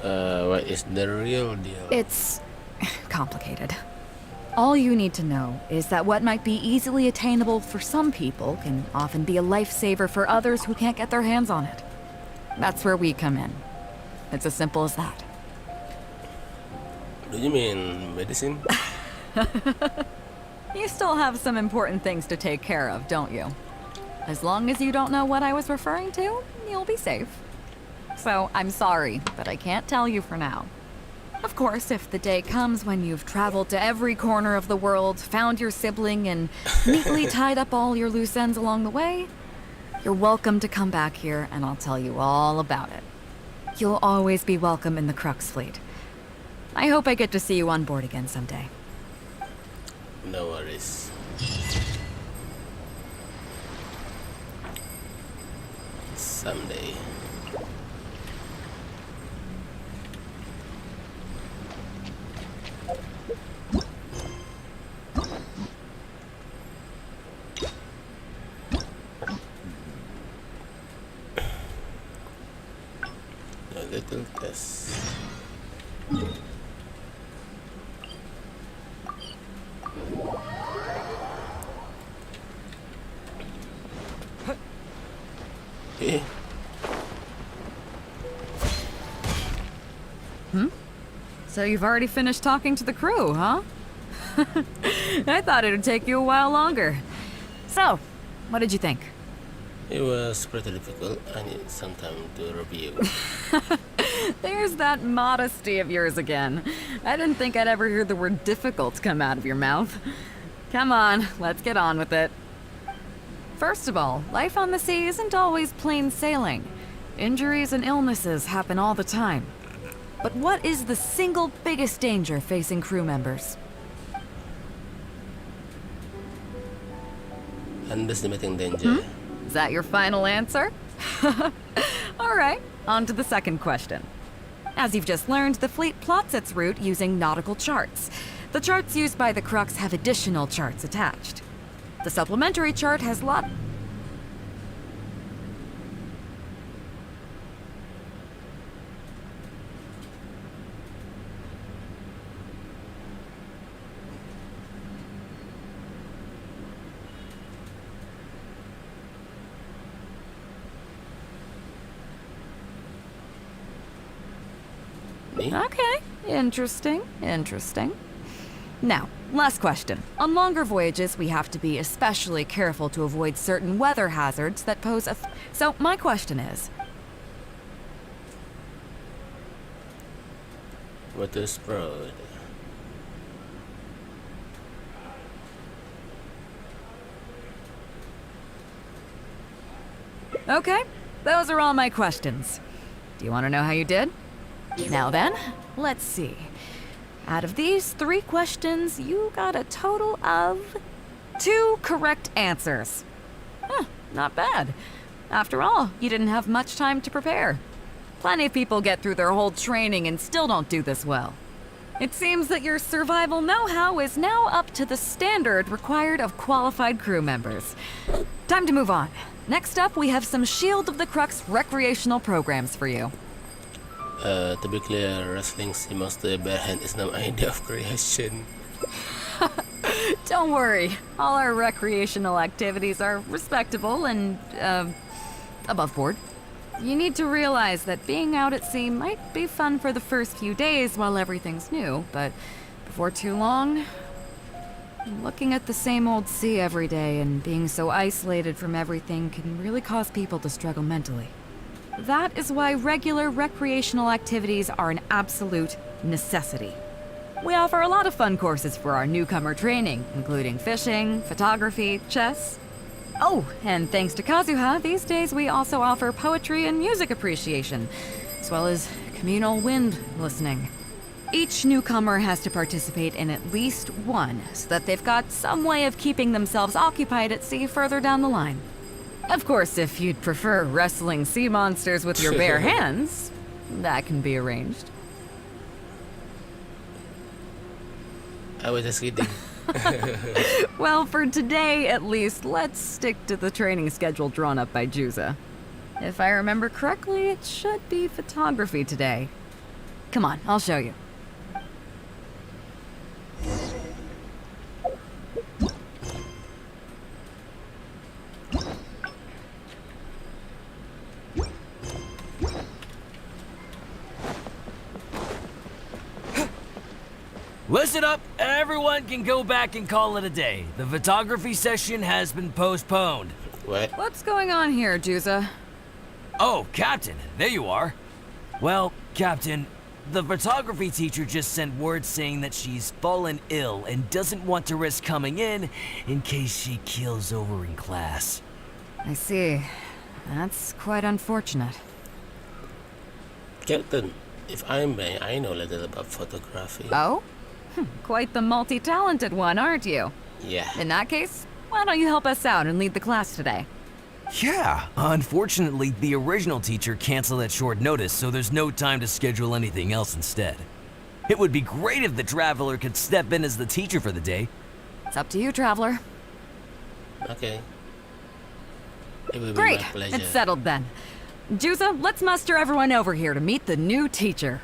What is the real deal? It's complicated. All you need to know is that what might be easily attainable for some people can often be a lifesaver for others who can't get their hands on it. That's where we come in. It's as simple as that. Do you mean medicine? You still have some important things to take care of, don't you? As long as you don't know what I was referring to, you'll be safe. So, I'm sorry, but I can't tell you for now. Of course, if the day comes when you've traveled to every corner of the world, found your sibling, and neatly tied up all your loose ends along the way, you're welcome to come back here and I'll tell you all about it. You'll always be welcome in the Crux fleet. I hope I get to see you on board again someday. No worries. Someday. A little test. Eh? So you've already finished talking to the crew, huh? I thought it would take you a while longer. So, what did you think? It was pretty difficult. I need some time to review. There's that modesty of yours again. I didn't think I'd ever hear the word difficult come out of your mouth. Come on, let's get on with it. First of all, life on the sea isn't always plain sailing. Injuries and illnesses happen all the time. But what is the single biggest danger facing crew members? Underestimating danger. Is that your final answer? All right, on to the second question. As you've just learned, the fleet plots its route using nautical charts. The charts used by the Crux have additional charts attached. The supplementary chart has Okay, interesting. Now, last question. On longer voyages, we have to be especially careful to avoid certain weather hazards that pose a So, my question is... What is fraud? Okay, those are all my questions. Do you want to know how you did? Now then, let's see. Out of these 3 questions, you got a total of 2 correct answers. Not bad. After all, you didn't have much time to prepare. Plenty of people get through their whole training and still don't do this well. It seems that your survival know-how is now up to the standard required of qualified crew members. Time to move on. Next up, we have some Shield of the Crux recreational programs for you. To be clear, wrestling sea monster bare hand is no idea of creation. Don't worry, all our recreational activities are respectable and, above board. You need to realize that being out at sea might be fun for the first few days while everything's new, but before too long, looking at the same old sea every day and being so isolated from everything can really cause people to struggle mentally. That is why regular recreational activities are an absolute necessity. We offer a lot of fun courses for our newcomer training, including fishing, photography, chess. Oh, and thanks to Kazuha, these days we also offer poetry and music appreciation, as well as communal wind listening. Each newcomer has to participate in at least one, so that they've got some way of keeping themselves occupied at sea further down the line. Of course, if you'd prefer wrestling sea monsters with your bare hands, that can be arranged. I was just kidding. Well, for today, at least, let's stick to the training schedule drawn up by Juza. If I remember correctly, it should be photography today. Come on, I'll show you. Listen up, everyone can go back and call it a day. The photography session has been postponed. What? What's going on here, Juza? Oh, Captain, there you are. Well, Captain, the photography teacher just sent word saying that she's fallen ill and doesn't want to risk coming in case she keels over in class. I see. That's quite unfortunate. Captain, if I may, I know a little about photography. Oh? Quite the multi-talented one, aren't you? Yeah. In that case, why don't you help us out and lead the class today? Yeah, unfortunately, the original teacher canceled at short notice, so there's no time to schedule anything else instead. It would be great if the Traveler could step in as the teacher for the day. It's up to you, Traveler. Okay. It will Great, be my pleasure. it's settled then. Juza, let's muster everyone over here to meet the new teacher.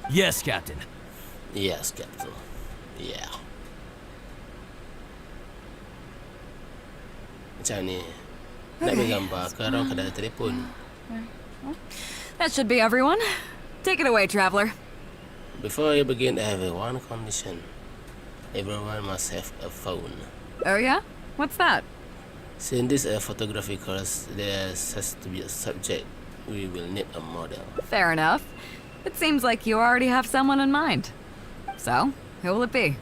Yes, Captain. Yes, Captain. Yeah. Macam ni. Nak ambil gambar, sekarang kena ada telefon. That should be everyone. Take it away, Traveler. Before you begin, I have one condition. Everyone must have a phone. Oh yeah? What's that? Since this is a photography course, there has to be a subject. We will need a model. Fair enough. It seems like you already have someone in mind. So, who will it be?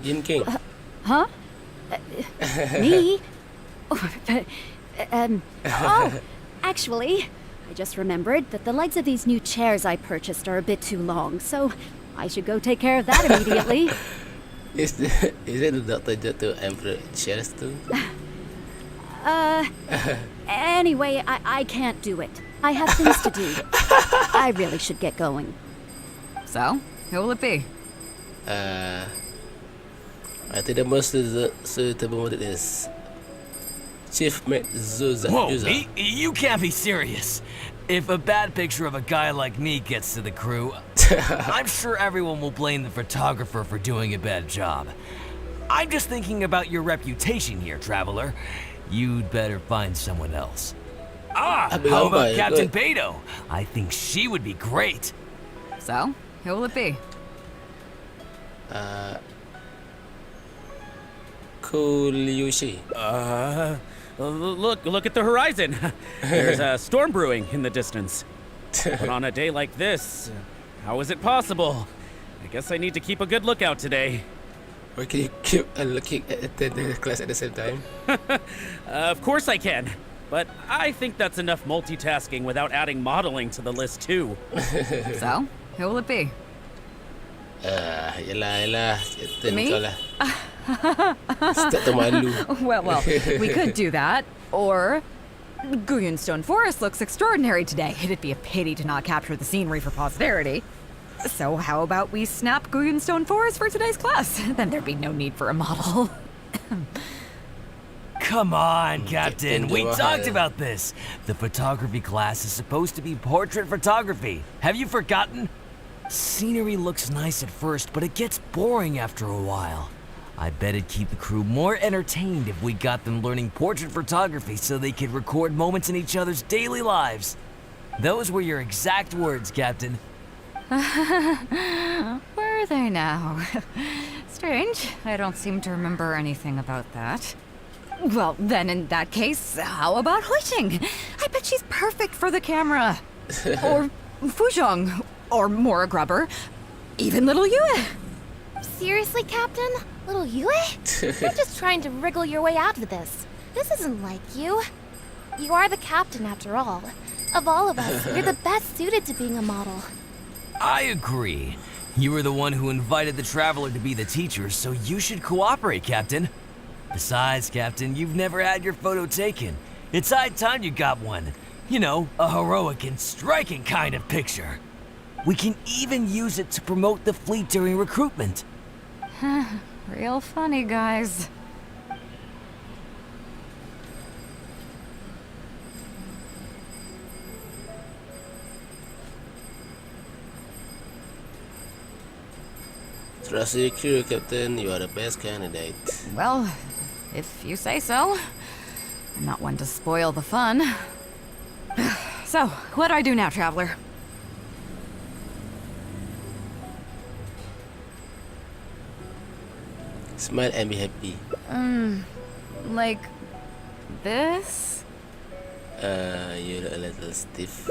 Yin King. Huh? Me? Oh, actually, I just remembered that the legs of these new chairs I purchased are a bit too long, so I should go take care of that immediately. Is it the Dr. Joto Emperor chairs too? Anyway, I can't do it. I have things to do. I really should get going. So, who will it be? I think the most suitable model is Chief Mate Zuza. Whoa, you can't be serious. If a bad picture of a guy like me gets to the crew, I'm sure everyone will blame the photographer for doing a bad job. I'm just thinking about your reputation here, Traveler. You'd better find someone else. How about Captain Beidou? I think she would be great. So, who will it be? Kuliushi. Look at the horizon. There's a storm brewing in the distance. But on a day like this, how is it possible? I guess I need to keep a good lookout today. Or can you keep looking at the class at the same time? Of course I can. But I think that's enough multitasking without adding modeling to the list too. So, who will it be? Yelah. Me? Kau lah. Start to malu. Well, we could do that. Or, Guyunstone Forest looks extraordinary today. It'd be a pity to not capture the scenery for posterity. So how about we snap Guyunstone Forest for today's class? Then there'd be no need for a model. Come on, Captain. We talked about this. The photography class is supposed to be portrait photography. Have you forgotten? Scenery looks nice at first, but it gets boring after a while. I bet it'd keep the crew more entertained if we got them learning portrait photography so they could record moments in each other's daily lives. Those were your exact words, Captain. Were they now? Strange. I don't seem to remember anything about that. Well, then in that case, how about Huixing? I bet she's perfect for the camera. Or Fuzhong. Or Mora Grubber. Even little Yue. Seriously, Captain? Little Yue? You're just trying to wriggle your way out of this. This isn't like you. You are the captain, after all. Of all of us, you're the best suited to being a model. I agree. You were the one who invited the Traveler to be the teacher, so you should cooperate, Captain. Besides, Captain, you've never had your photo taken. It's high time you got one. You know, a heroic and striking kind of picture. We can even use it to promote the fleet during recruitment. Real funny, guys. Trust your crew, Captain. You are the best candidate. Well, if you say so. I'm not one to spoil the fun. So, what do I do now, Traveler? Smile and be happy. Like this? You're a little stiff.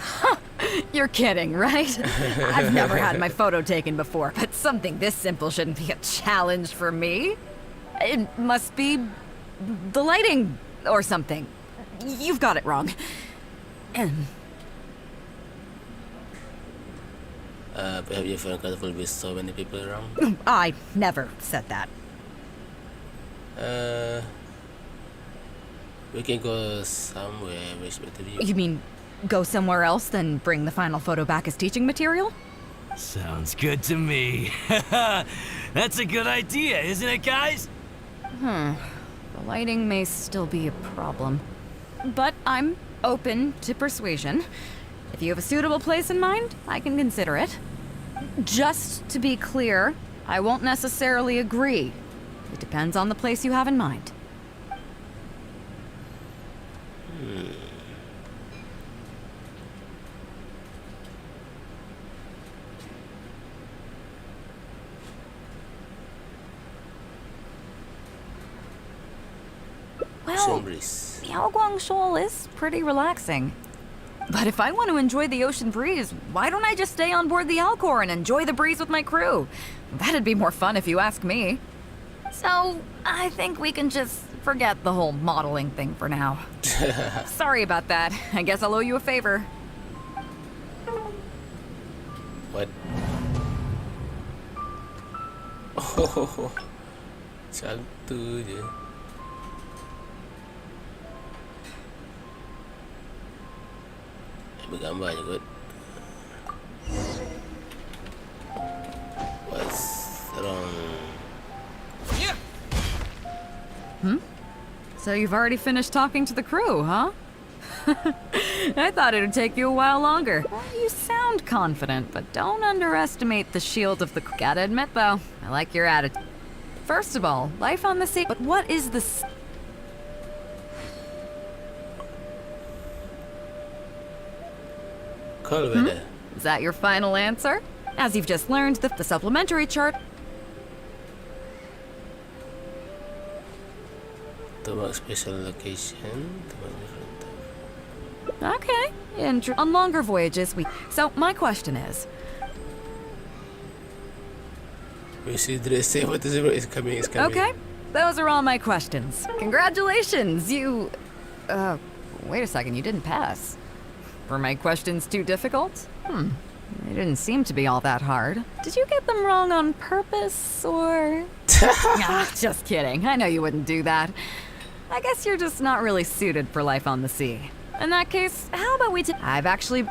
You're kidding, right? I've never had my photo taken before, but something this simple shouldn't be a challenge for me. It must be the lighting or something. You've got it wrong. Perhaps you feel comfortable with so many people around? I never said that. We can go somewhere with better view. You mean go somewhere else, then bring the final photo back as teaching material? Sounds good to me. That's a good idea, isn't it, guys? The lighting may still be a problem, but I'm open to persuasion. If you have a suitable place in mind, I can consider it. Just to be clear, I won't necessarily agree. It depends on the place you have in mind. Well, Yaoguang Shoal is pretty relaxing. But if I want to enjoy the ocean breeze, why don't I just stay on board the Alcor and enjoy the breeze with my crew? That'd be more fun if you ask me. So, I think we can just forget the whole modeling thing for now. Sorry about that. I guess I'll owe you a favor. What? Oh, satu je. Bergambar je kot. What's wrong? So you've already finished talking to the crew, huh? I thought it'd take you a while longer. Well, you sound confident, but don't underestimate the shield of the crew. Gotta admit, though, I like your attitude. First of all, life on the sea. But what is the... Is that your final answer? As you've just learned, the supplementary chart... To mark special location. Okay. On longer voyages, So, my question is... We see the say what is coming. Okay. Those are all my questions. Congratulations, you... wait a second, you didn't pass. Were my questions too difficult? They didn't seem to be all that hard. Did you get them wrong on purpose, or...? Just kidding. I know you wouldn't do that. I guess you're just not really suited for life on the sea. In that case, how about we I've actually...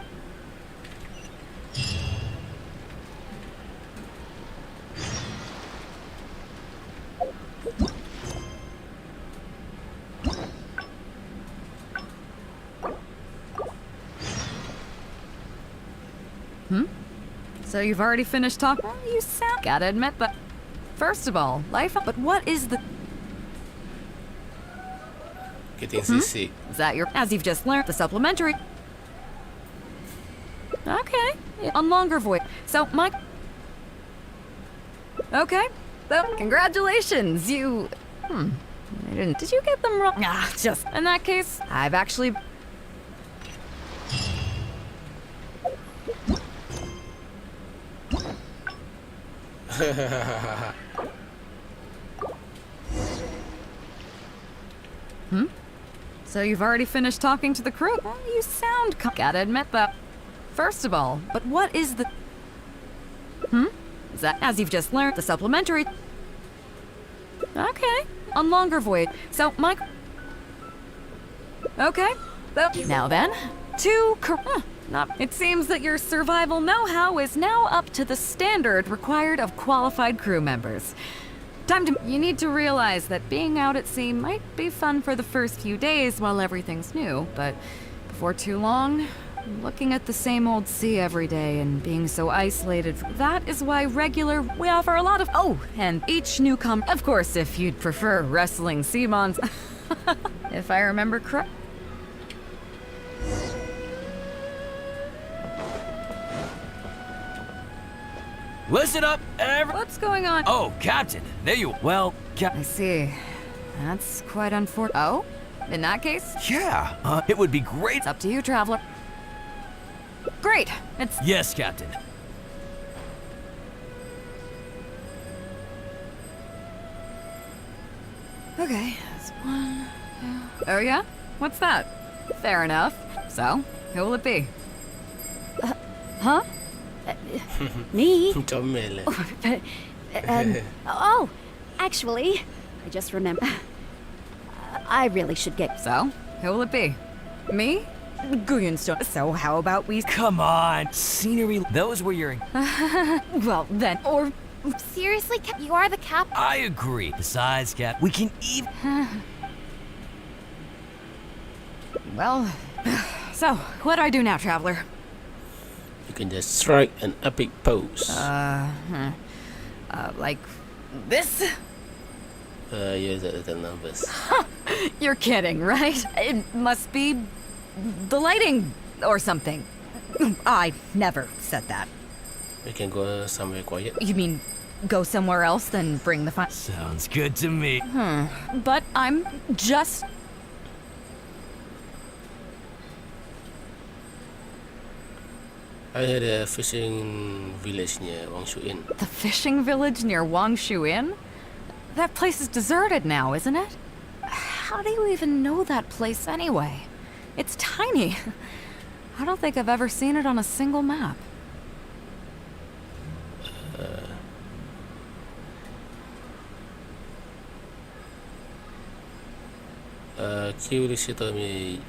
So you've already finished talking? Well, you sound... Gotta admit, but... First of all, life... But what is the... Getting seasick. Is that your... As you've just learned, the supplementary... Okay. On longer voyage. So, my... Okay. So, congratulations, you... I didn't... Did you get them wrong? Just... In that case, I've actually... So you've already finished talking to the crew? Well, you sound... Gotta admit that. First of all, but what is the... Is that... As you've just learned, the supplementary... Okay. On longer voyage. So, my... Okay. So, now then, it seems that your survival know-how is now up to the standard required of qualified crew members. You need to realize that being out at sea might be fun for the first few days while everything's new, but before too long, Looking at the same old sea every day and being so isolated, that is why we offer a lot of— oh, and each newcomer— of course, if you'd prefer wrestling sea monsters. If I remember correct. Listen up, What's going on? Oh, Captain, there you— well, I see. That's quite unfortunate. Oh? In that case? Yeah, it would be great— It's up to you, traveler. Great. It's— Yes, Captain. okay. That's 1, 2. Oh yeah? What's that? Fair enough. So, who will it be? Huh? Me? Comel. Oh, actually, I just remember. I really should get. So, who will it be? Me? Guyunstone. So how about we— Come on, scenery— those were your— well, then— or— Seriously, Cap, you are the cap? I agree. Besides, Cap, we can even— well, so, what do I do now, traveler? You can just strike an epic pose. Like this? You're a little nervous. You're kidding, right? It must be the lighting or something. I never said that. We can go somewhere quiet. You mean go somewhere else than bring the fun? Sounds good to me. But I'm just— I had a fishing village near Wangshuin. the fishing village near Wangshuin? That place is deserted now, isn't it? How do you even know that place anyway? It's tiny. I don't think I've ever seen it on a single map. Curious told me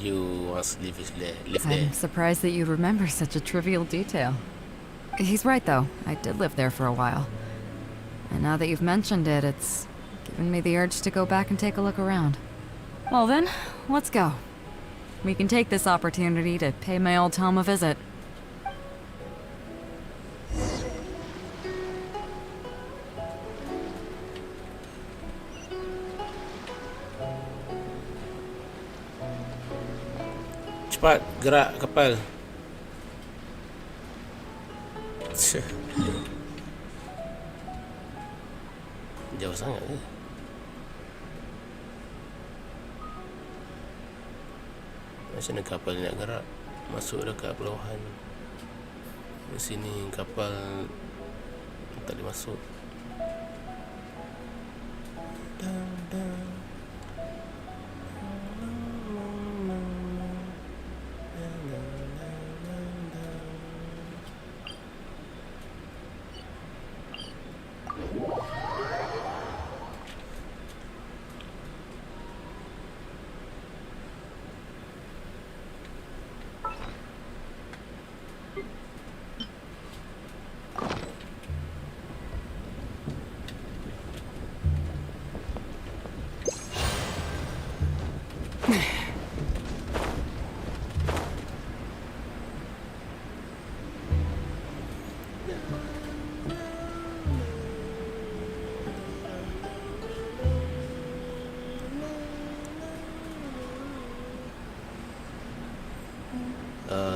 you once live there. I'm surprised that you remember such a trivial detail. He's right, though. I did live there for a while. And now that you've mentioned it, it's given me the urge to go back and take a look around. Well then, let's go. We can take this opportunity to pay my old home a visit. Cepat gerak kapal. Jauh sangat ke? Macam mana kapal ni nak gerak? Masuk dekat pelabuhan. Di sini kapal tak boleh masuk.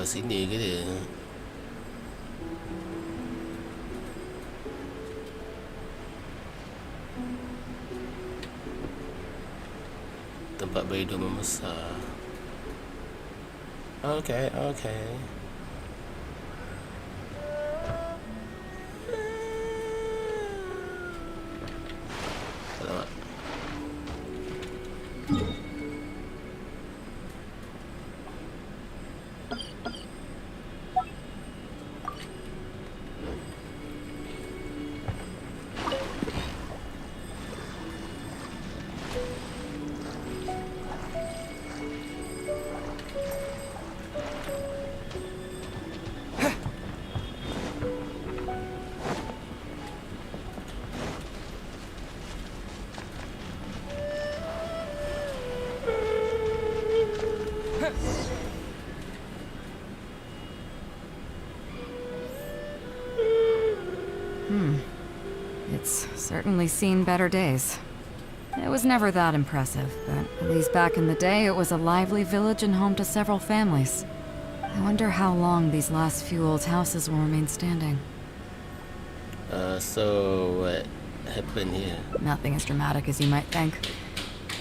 Sini ke dia? Tempat Beidou membesar. Okay. Selamat. certainly seen better days. It was never that impressive, but at least back in the day, it was a lively village and home to several families. I wonder how long these last few old houses will remain standing. So what happened here? Nothing as dramatic as you might think.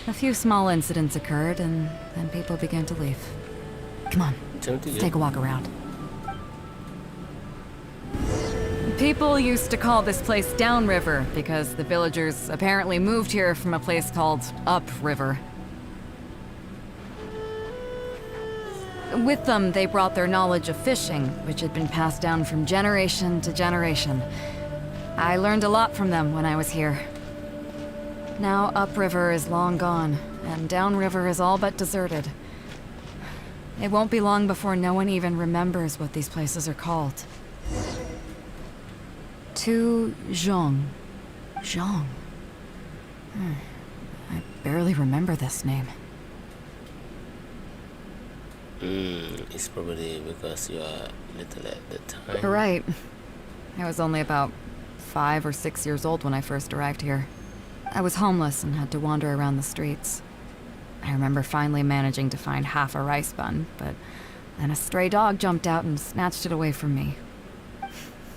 A few small incidents occurred, and then people began to leave. Come on, let's take a walk around. People used to call this place Downriver because the villagers apparently moved here from a place called Upriver. With them, they brought their knowledge of fishing, which had been passed down from generation to generation. I learned a lot from them when I was here. Now Upriver is long gone, and Downriver is all but deserted. It won't be long before no one even remembers what these places are called. To Zhong. Zhong. I barely remember this name. It's probably because you are little at the time. Right. I was only about 5 or 6 years old when I first arrived here. I was homeless and had to wander around the streets. I remember finally managing to find half a rice bun, but then a stray dog jumped out and snatched it away from me.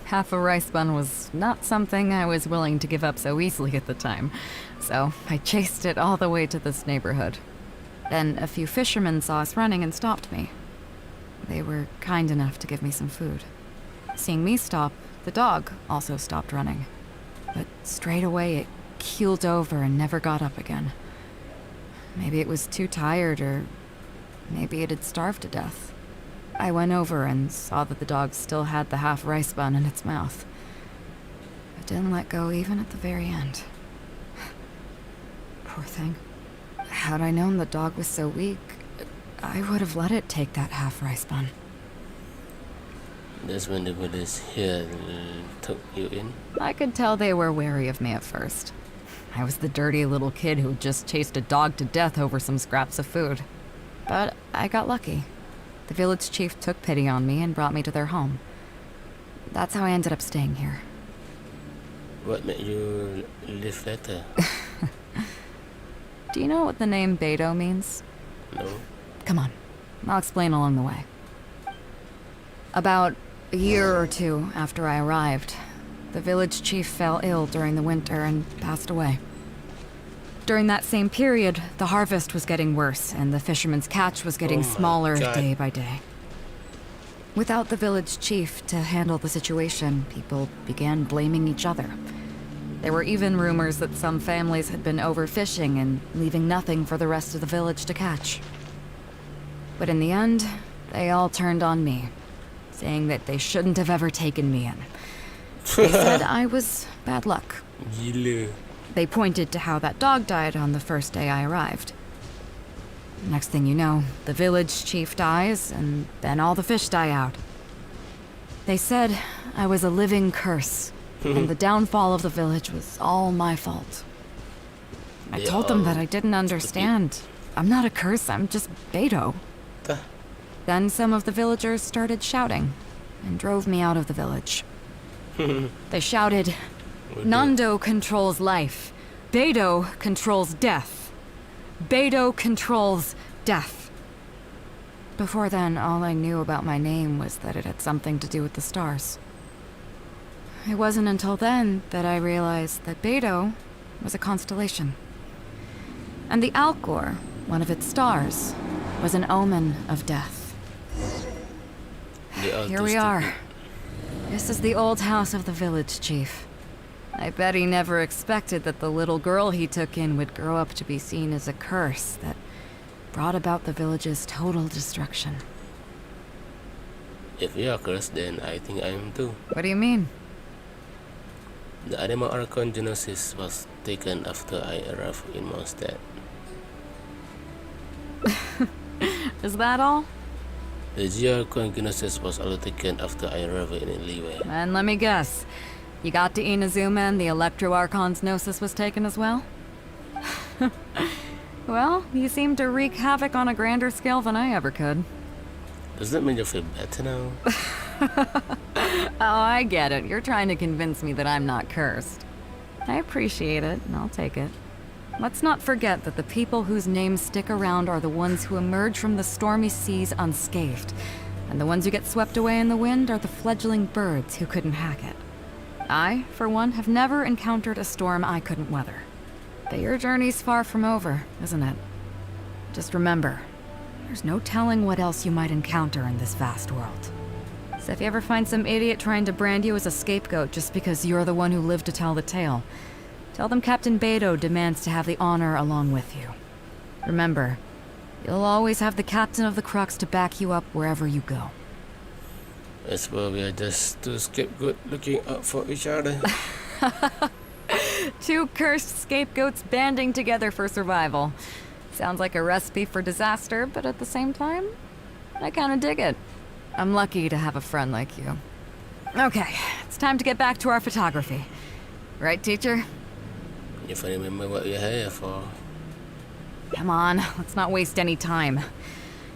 Half a rice bun was not something I was willing to give up so easily at the time, so I chased it all the way to this neighborhood. Then a few fishermen saw us running and stopped me. They were kind enough to give me some food. Seeing me stop, the dog also stopped running. But straight away it keeled over and never got up again. Maybe it was too tired, or maybe it had starved to death. I went over and saw that the dog still had the half rice bun in its mouth. It didn't let go even at the very end. Poor thing. Had I known the dog was so weak, I would have let it take that half rice bun. That's when the village here took you in? I could tell they were wary of me at first. I was the dirty little kid who just chased a dog to death over some scraps of food. But I got lucky. The village chief took pity on me and brought me to their home. That's how I ended up staying here. What made you live later? Do you know what the name Beidou means? No. Come on, I'll explain along the way. About a year or two after I arrived, the village chief fell ill during the winter and passed away. During that same period, the harvest was getting worse and the fishermen's catch was getting smaller day by day. Without the village chief to handle the situation, people began blaming each other. There were even rumors that some families had been overfishing and leaving nothing for the rest of the village to catch. But in the end, they all turned on me, saying that they shouldn't have ever taken me in. They said I was bad luck. They pointed to how that dog died on the first day I arrived. Next thing you know, the village chief dies, and then all the fish die out. They said I was a living curse, and the downfall of the village was all my fault. I told them that I didn't understand. I'm not a curse, I'm just Beidou. Then some of the villagers started shouting, and drove me out of the village. They shouted, "Nando controls life. Beidou controls death. Beidou controls death." Before then, all I knew about my name was that it had something to do with the stars. It wasn't until then that I realized that Beidou was a constellation. And the Alcor, one of its stars, was an omen of death. Here we are. This is the old house of the village chief. I bet he never expected that the little girl he took in would grow up to be seen as a curse that brought about the village's total destruction. If you are cursed, then I think I am too. What do you mean? The animal Archon Genesis was taken after I arrived in Mondstadt. Is that all? The Gearcon Genesis was also taken after I arrived in Leeway. And let me guess, you got to Inazuma and the Electro Archon's Gnosis was taken as well? Well, you seem to wreak havoc on a grander scale than I ever could. Does that mean you feel better now? Oh, I get it. You're trying to convince me that I'm not cursed. I appreciate it, and I'll take it. Let's not forget that the people whose names stick around are the ones who emerge from the stormy seas unscathed, and the ones who get swept away in the wind are the fledgling birds who couldn't hack it. I, for one, have never encountered a storm I couldn't weather. But your journey's far from over, isn't it? Just remember, there's no telling what else you might encounter in this vast world. So if you ever find some idiot trying to brand you as a scapegoat just because you're the one who lived to tell the tale, tell them Captain Beidou demands to have the honor along with you. Remember, you'll always have the captain of the Crux to back you up wherever you go. I suppose we are just two scapegoats looking out for each other. Two cursed scapegoats banding together for survival. Sounds like a recipe for disaster, but at the same time, I kinda dig it. I'm lucky to have a friend like you. Okay, it's time to get back to our photography. Right, teacher? If I remember what you're here for. Come on, let's not waste any time.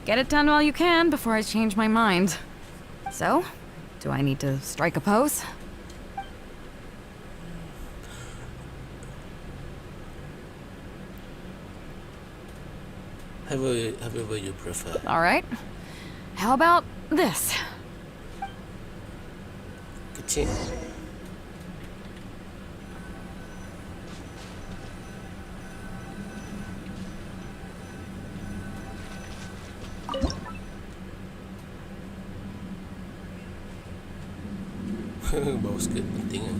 Get it done while you can before I change my mind. So, do I need to strike a pose? However you prefer. All right. How about this? Kecil. Bau sikit penting kan.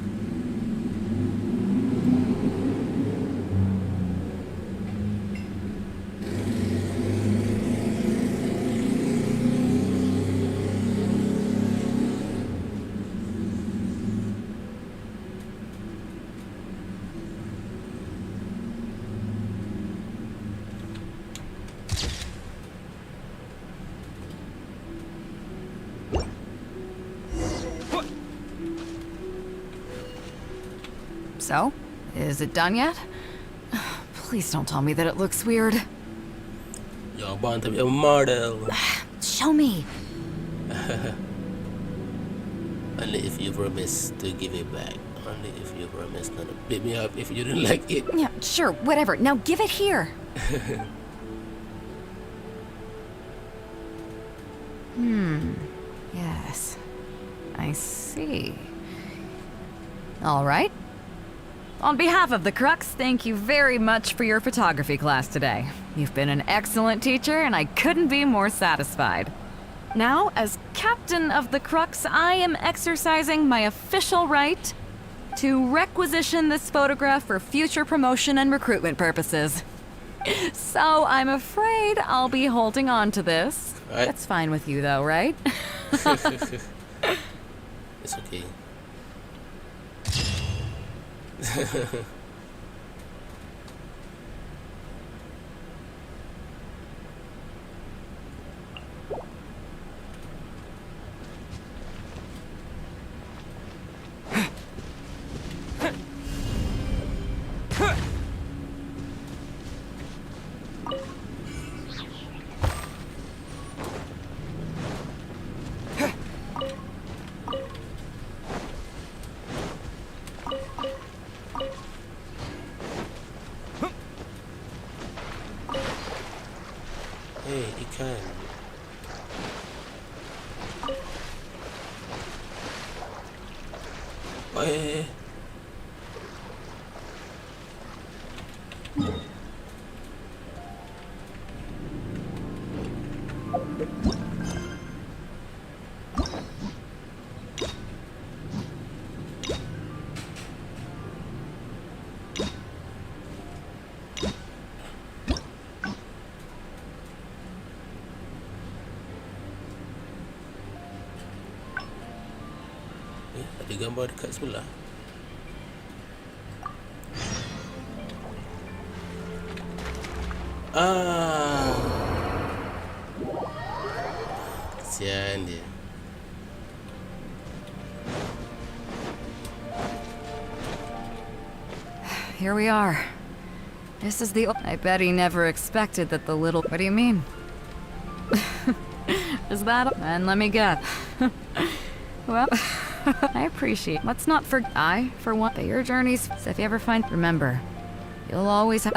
So, is it done yet? Please don't tell me that it looks weird. Jawapan tapi a model. Show me. Only if you promise to give it back. Only if you promise not to beat me up if you don't like it. Yeah, sure, whatever. Now give it here. Yes. I see. All right. On behalf of the Crux, thank you very much for your photography class today. You've been an excellent teacher, and I couldn't be more satisfied. Now, as captain of the Crux, I am exercising my official right to requisition this photograph for future promotion and recruitment purposes. So I'm afraid I'll be holding on to this. Right. That's fine with you, though, right? It's okay. Hey, ikan. Eh. Ada gambar dekat sebelah. Kesian dia. Here we are. This is the... I bet he never expected that the little... What do you mean? Is that... And let me guess. Well, I appreciate. Let's not forget. For one, that your journeys. So if you ever find, remember, you'll always have.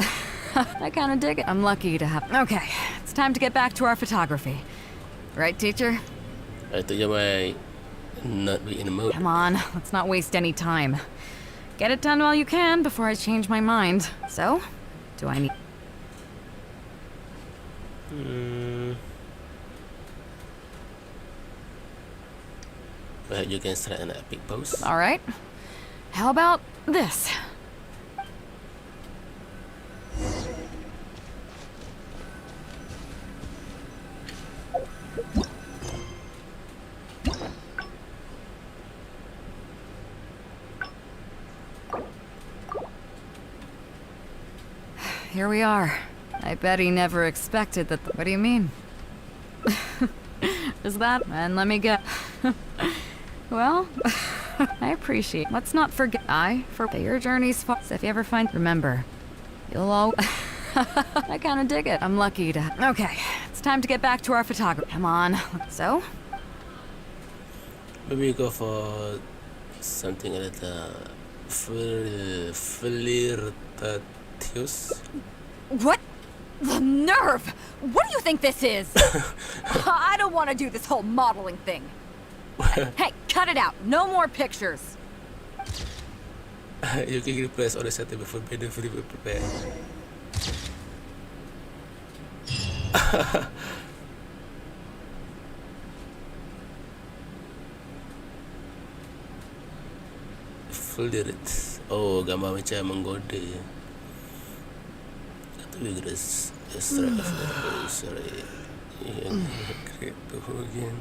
I kind of dig it. I'm lucky to have. Okay, it's time to get back to our photography. Right, teacher? Itu je mai not be in the mood. Come on, let's not waste any time. Get it done while you can before I change my mind. So, do I need... Perhaps you can start an epic pose. All right. How about this? Here we are. I bet he never expected that. What do you mean? Is that? And let me get. Well, I appreciate. Let's not forget. For your journeys. So if you ever find, remember, you'll all. I kind of dig it. I'm lucky to. Okay, it's time to get back to our photography. Come on. So. Maybe go for something a little flirtatious. What? The nerve! What do you think this is? I don't want to do this whole modeling thing. Hey, cut it out. No more pictures. You can replace all the setting before Beidou fully prepared. Flirt. Oh, gambar macam menggoda. Vigorous extra sorry great to again.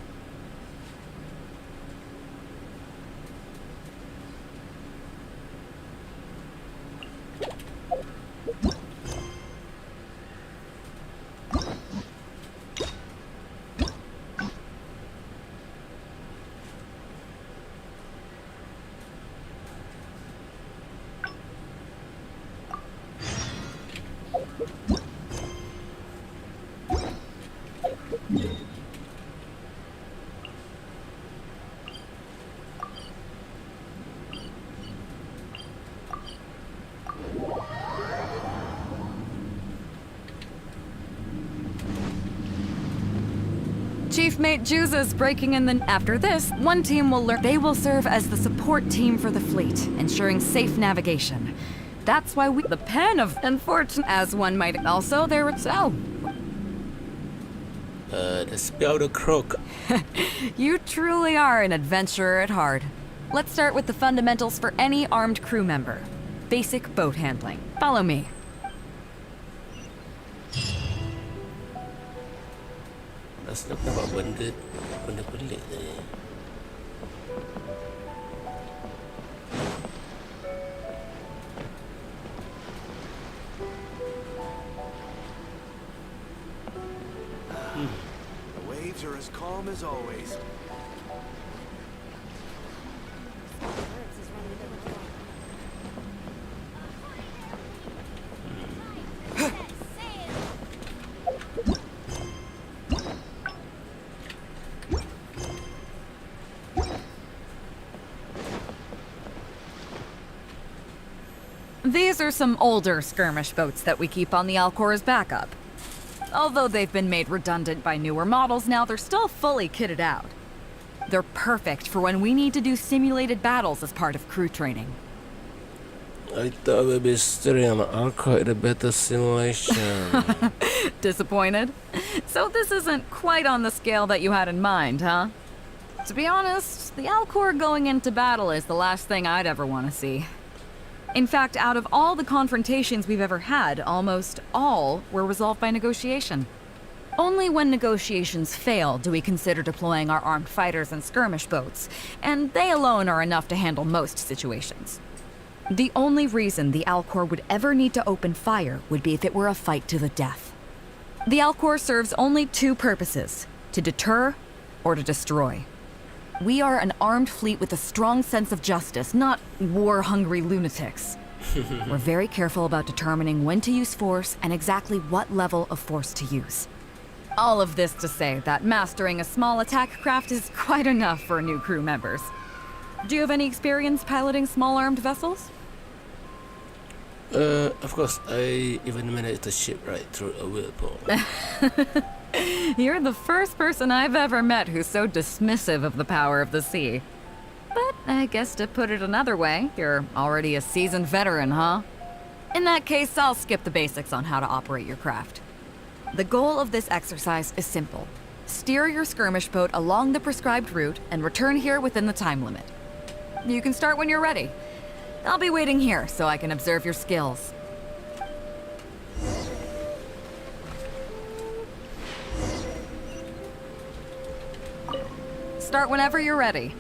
Chief Mate Juza's breaking in the... After this, one team will learn... They will serve as the support team for the fleet, ensuring safe navigation. That's why we... The pen of... Unfortunate... As one might... Also, there was... Oh. The spell the croak. You truly are an adventurer at heart. Let's start with the fundamentals for any armed crew member. Basic boat handling. Follow me. Nak nampak benda pelik tadi. The waves are as calm as always. These are some older skirmish boats that we keep on the Alcor as backup. Although they've been made redundant by newer models now, they're still fully kitted out. They're perfect for when we need to do simulated battles as part of crew training. I thought we'd be steering on Alcor at a better simulation. Disappointed? So this isn't quite on the scale that you had in mind, huh? To be honest, the Alcor going into battle is the last thing I'd ever want to see. In fact, out of all the confrontations we've ever had, almost all were resolved by negotiation. Only when negotiations fail do we consider deploying our armed fighters and skirmish boats, and they alone are enough to handle most situations. The only reason the Alcor would ever need to open fire would be if it were a fight to the death. The Alcor serves only two purposes: to deter or to destroy. We are an armed fleet with a strong sense of justice, not war-hungry lunatics. We're very careful about determining when to use force and exactly what level of force to use. All of this to say that mastering a small attack craft is quite enough for new crew members. Do you have any experience piloting small armed vessels? Of course, I even managed to ship right through a whirlpool. You're the first person I've ever met who's so dismissive of the power of the sea. But I guess to put it another way, you're already a seasoned veteran, huh? In that case, I'll skip the basics on how to operate your craft. The goal of this exercise is simple. Steer your skirmish boat along the prescribed route and return here within the time limit. You can start when you're ready. I'll be waiting here so I can observe your skills. Start whenever you're ready.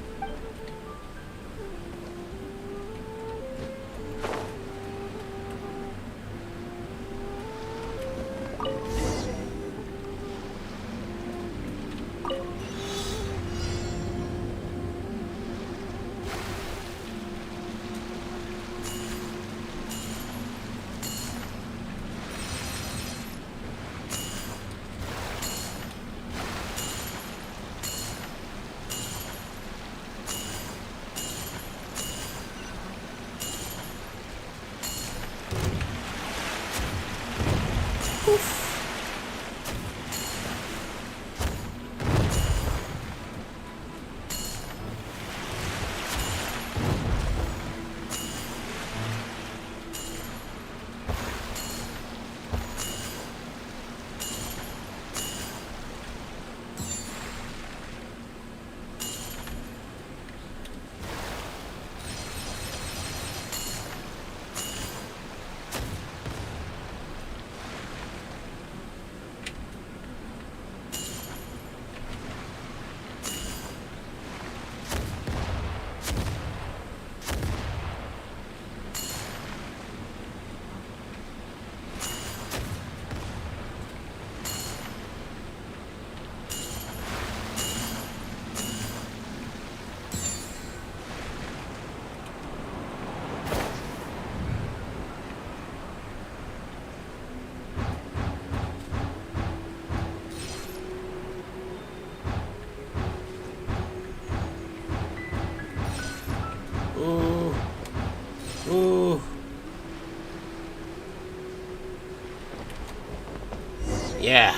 Yeah.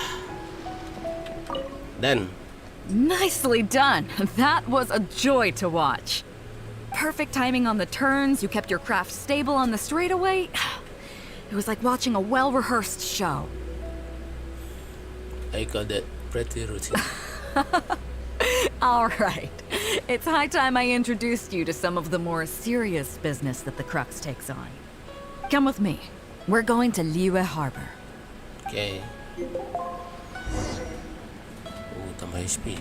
Done. Nicely done. That was a joy to watch. Perfect timing on the turns, you kept your craft stable on the straightaway. It was like watching a well-rehearsed show. I call that pretty routine. All right. It's high time I introduced you to some of the more serious business that the Crux takes on. Come with me. We're going to Liyue Harbor. Okay. Tambah HP.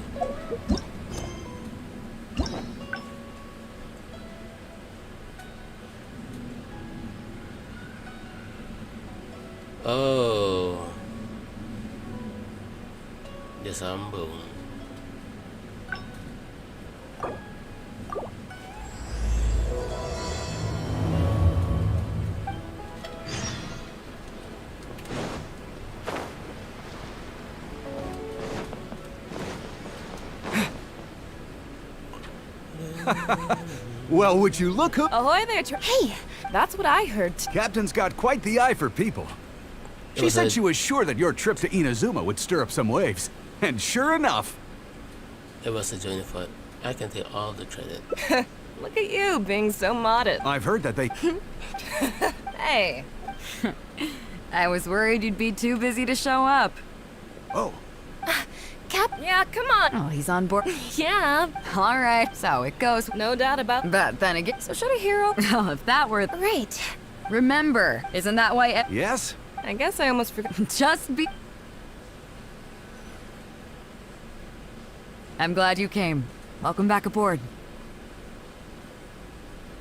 Oh. Dia sambung. Well, would you look who— Ahoy there, Hey, that's what I heard. Captain's got quite the eye for people. She said she was sure that your trip to Inazuma would stir up some waves. And sure enough... It was a journey for... I can take all the credit. Look at you, being so modest. I've heard that they... Hey. I was worried you'd be too busy to show up. Oh. Cap, yeah, come on. Oh, he's on board. Yeah. All right, so it goes. No doubt about that. Then again, so should a hero... Oh, if that were... Right. Remember, isn't that why... Yes? I guess I almost forgot. Just be... I'm glad you came. Welcome back aboard.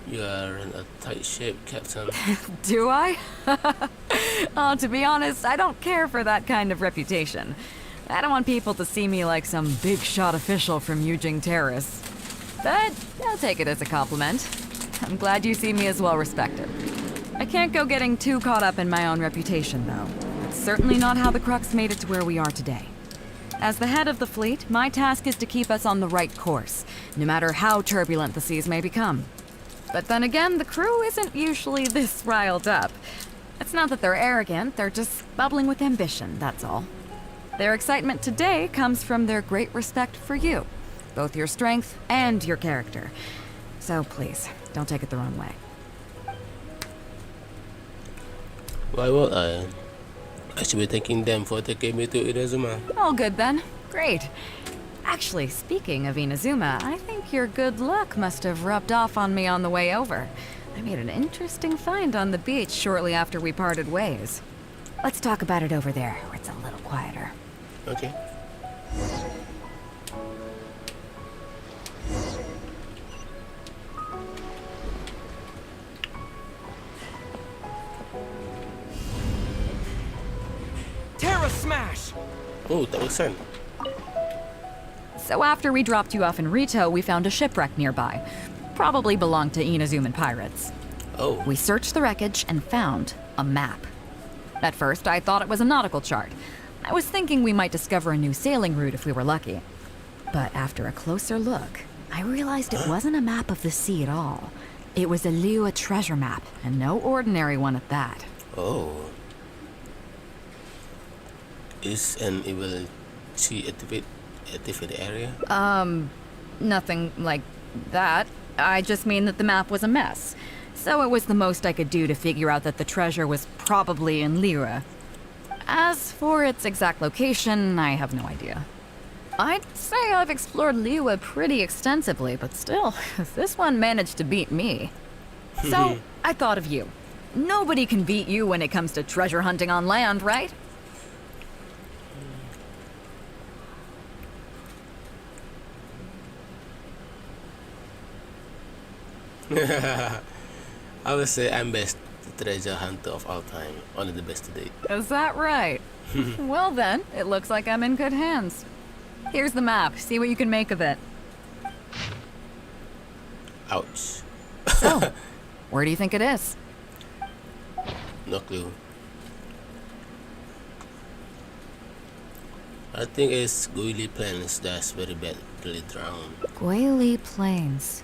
You are in a tight shape, Captain. Do I? Oh, to be honest, I don't care for that kind of reputation. I don't want people to see me like some big shot official from Yujing Terrace. But I'll take it as a compliment. I'm glad you see me as well respected. I can't go getting too caught up in my own reputation, though. It's certainly not how the Crux made it to where we are today. As the head of the fleet, my task is to keep us on the right course, no matter how turbulent the seas may become. But then again, the crew isn't usually this riled up. It's not that they're arrogant, they're just bubbling with ambition, that's all. Their excitement today comes from their great respect for you, both your strength and your character. So please, don't take it the wrong way. Why won't I? I should be thanking them for taking me to Inazuma. All good then. Great. Actually, speaking of Inazuma, I think your good luck must have rubbed off on me on the way over. I made an interesting find on the beach shortly after we parted ways. Let's talk about it over there, where it's a little quieter. Okay. Terra smash! Oh, that was fun. So after we dropped you off in Rito, we found a shipwreck nearby. Probably belonged to Inazuman pirates. Oh. We searched the wreckage and found a map. At first, I thought it was a nautical chart. I was thinking we might discover a new sailing route if we were lucky. But after a closer look, I realized it wasn't a map of the sea at all. It was a Liyue treasure map, and no ordinary one at that. Oh. Is an evil sea activate area? Nothing like that. I just mean that the map was a mess. So it was the most I could do to figure out that the treasure was probably in Liyue. As for its exact location, I have no idea. I'd say I've explored Liyue pretty extensively, but still, this one managed to beat me. So, I thought of you. Nobody can beat you when it comes to treasure hunting on land, right? I would say I'm best treasure hunter of all time. Only the best to date. Is that right? Well then, it looks like I'm in good hands. Here's the map. See what you can make of it. Ouch. So, where do you think it is? No clue. I think it's Guili Plains that's very badly drowned. Guili Plains.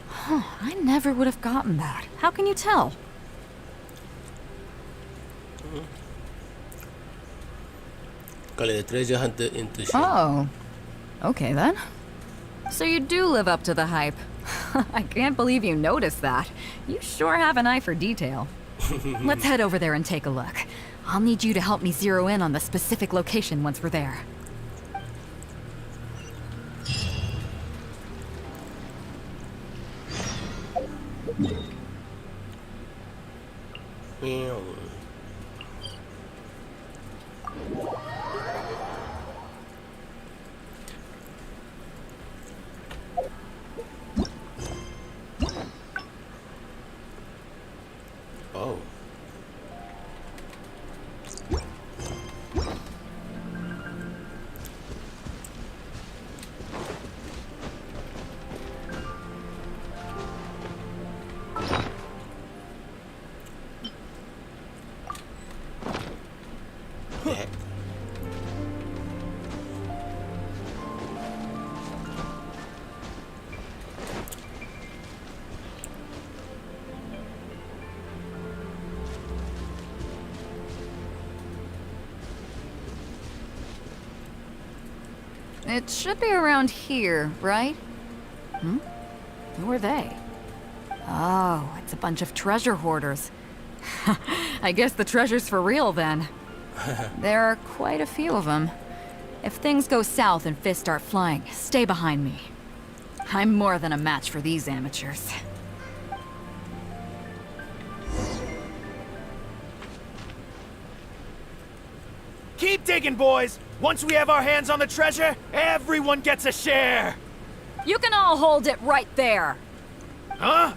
Huh, I never would have gotten that. How can you tell? Call it a treasure hunter intuition. Oh, okay then. So you do live up to the hype. I can't believe you noticed that. You sure have an eye for detail. Let's head over there and take a look. I'll need you to help me zero in on the specific location once we're there. Meow. Oh. Heck. It should be around here, right? Hmm? Who are they? Oh, it's a bunch of treasure hoarders. I guess the treasure's for real then. There are quite a few of them. If things go south and fists start flying, stay behind me. I'm more than a match for these amateurs. Keep digging, boys! Once we have our hands on the treasure, everyone gets a share! You can all hold it right there! Huh?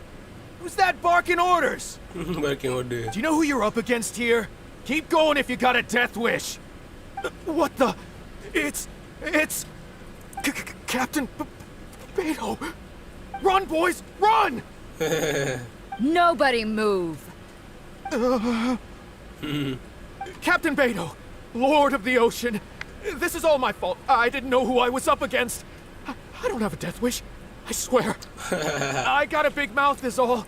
Who's that barking orders? Barking orders. Do you know who you're up against here? Keep going if you got a death wish. What the? It's... Captain Beidou! Run, boys! Run! Nobody move! Captain Beidou, Lord of the Ocean, this is all my fault. I didn't know who I was up against. I don't have a death wish. I swear. I got a big mouth is all.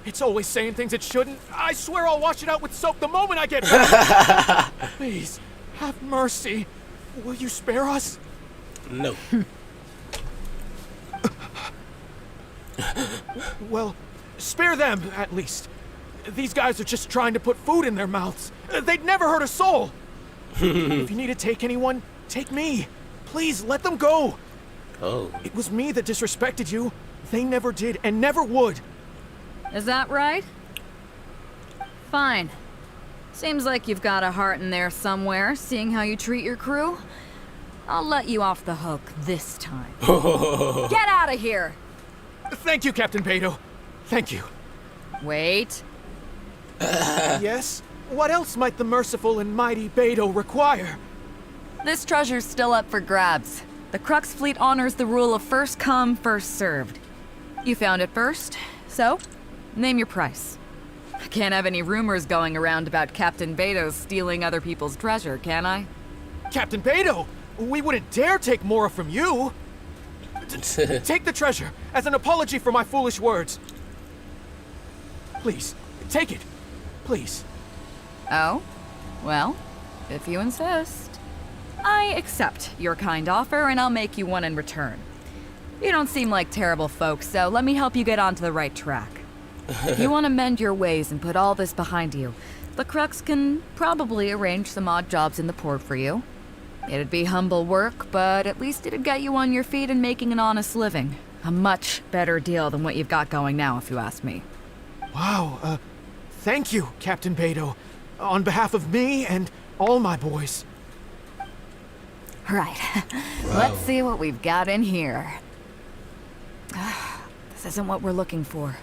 It's always saying things it shouldn't. I swear I'll wash it out with soap the moment I get back. Please, have mercy. Will you spare us? No. Well, spare them, at least. These guys are just trying to put food in their mouths. They'd never hurt a soul. If you need to take anyone, take me. Please, let them go. Oh. It was me that disrespected you. They never did and never would. Is that right? Fine. Seems like you've got a heart in there somewhere, seeing how you treat your crew. I'll let you off the hook this time. Get out of here! Thank you, Captain Beidou. Thank you. Wait. Yes? What else might the merciful and mighty Beidou require? This treasure's still up for grabs. The Crux fleet honors the rule of first come, first served. You found it first, so name your price. I can't have any rumors going around about Captain Beidou stealing other people's treasure, can I? Captain Beidou, we wouldn't dare take more from you. Take the treasure as an apology for my foolish words. Please, take it. Please. Oh? Well, if you insist. I accept your kind offer, and I'll make you one in return. You don't seem like terrible folks, so let me help you get onto the right track. If you want to mend your ways and put all this behind you, the Crux can probably arrange some odd jobs in the port for you. It'd be humble work, but at least it'd get you on your feet and making an honest living. A much better deal than what you've got going now, if you ask me. Wow, thank you, Captain Beidou. On behalf of me and all my boys. Right. Let's see what we've got in here. This isn't what we're looking for.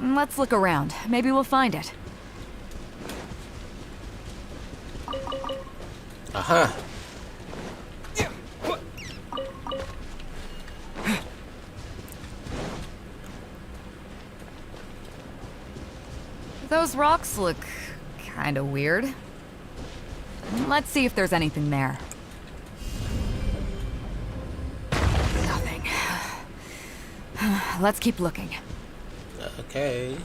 Let's look around. Maybe we'll find it. Aha. Those rocks look kind of weird. Let's see if there's anything there. Nothing. Let's keep looking. Okay.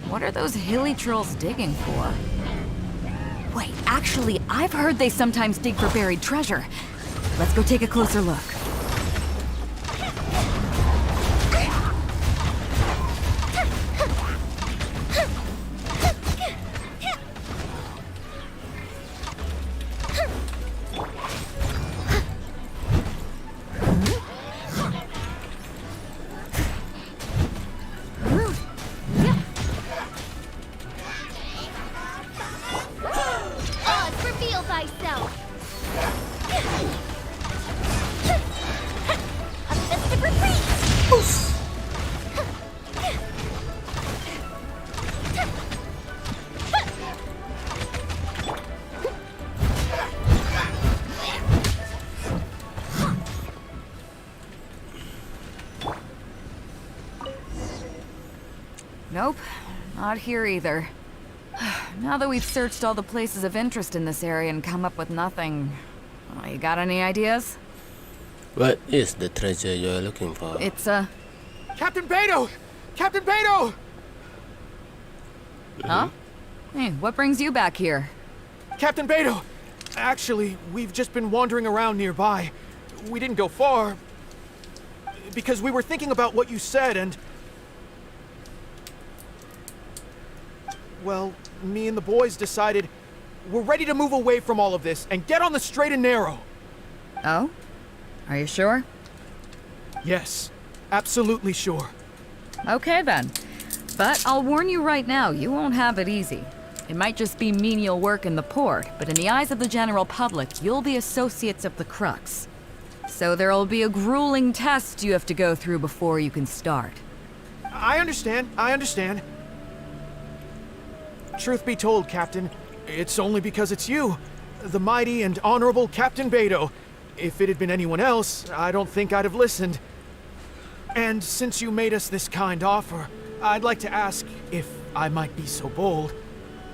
What are those hilly trolls digging for? Wait, actually, I've heard they sometimes dig for buried treasure. Let's go take a closer look. Reveal thyself. A festive retreat. Nope, not here either. Now that we've searched all the places of interest in this area and come up with nothing, you got any ideas? What is the treasure you're looking for? It's Captain Beidou! Captain Beidou! Huh? Hey, what brings you back here? Captain Beidou! Actually, we've just been wandering around nearby. We didn't go far, because we were thinking about what you said and... Well, me and the boys decided we're ready to move away from all of this and get on the straight and narrow. Oh? Are you sure? Yes, absolutely sure. Okay then. But I'll warn you right now, you won't have it easy. It might just be menial work in the port, but in the eyes of the general public, you'll be associates of the Crux. So there'll be a grueling test you have to go through before you can start. I understand. Truth be told, Captain, it's only because it's you, the mighty and honorable Captain Beidou. If it had been anyone else, I don't think I'd have listened. And since you made us this kind offer, I'd like to ask, if I might be so bold,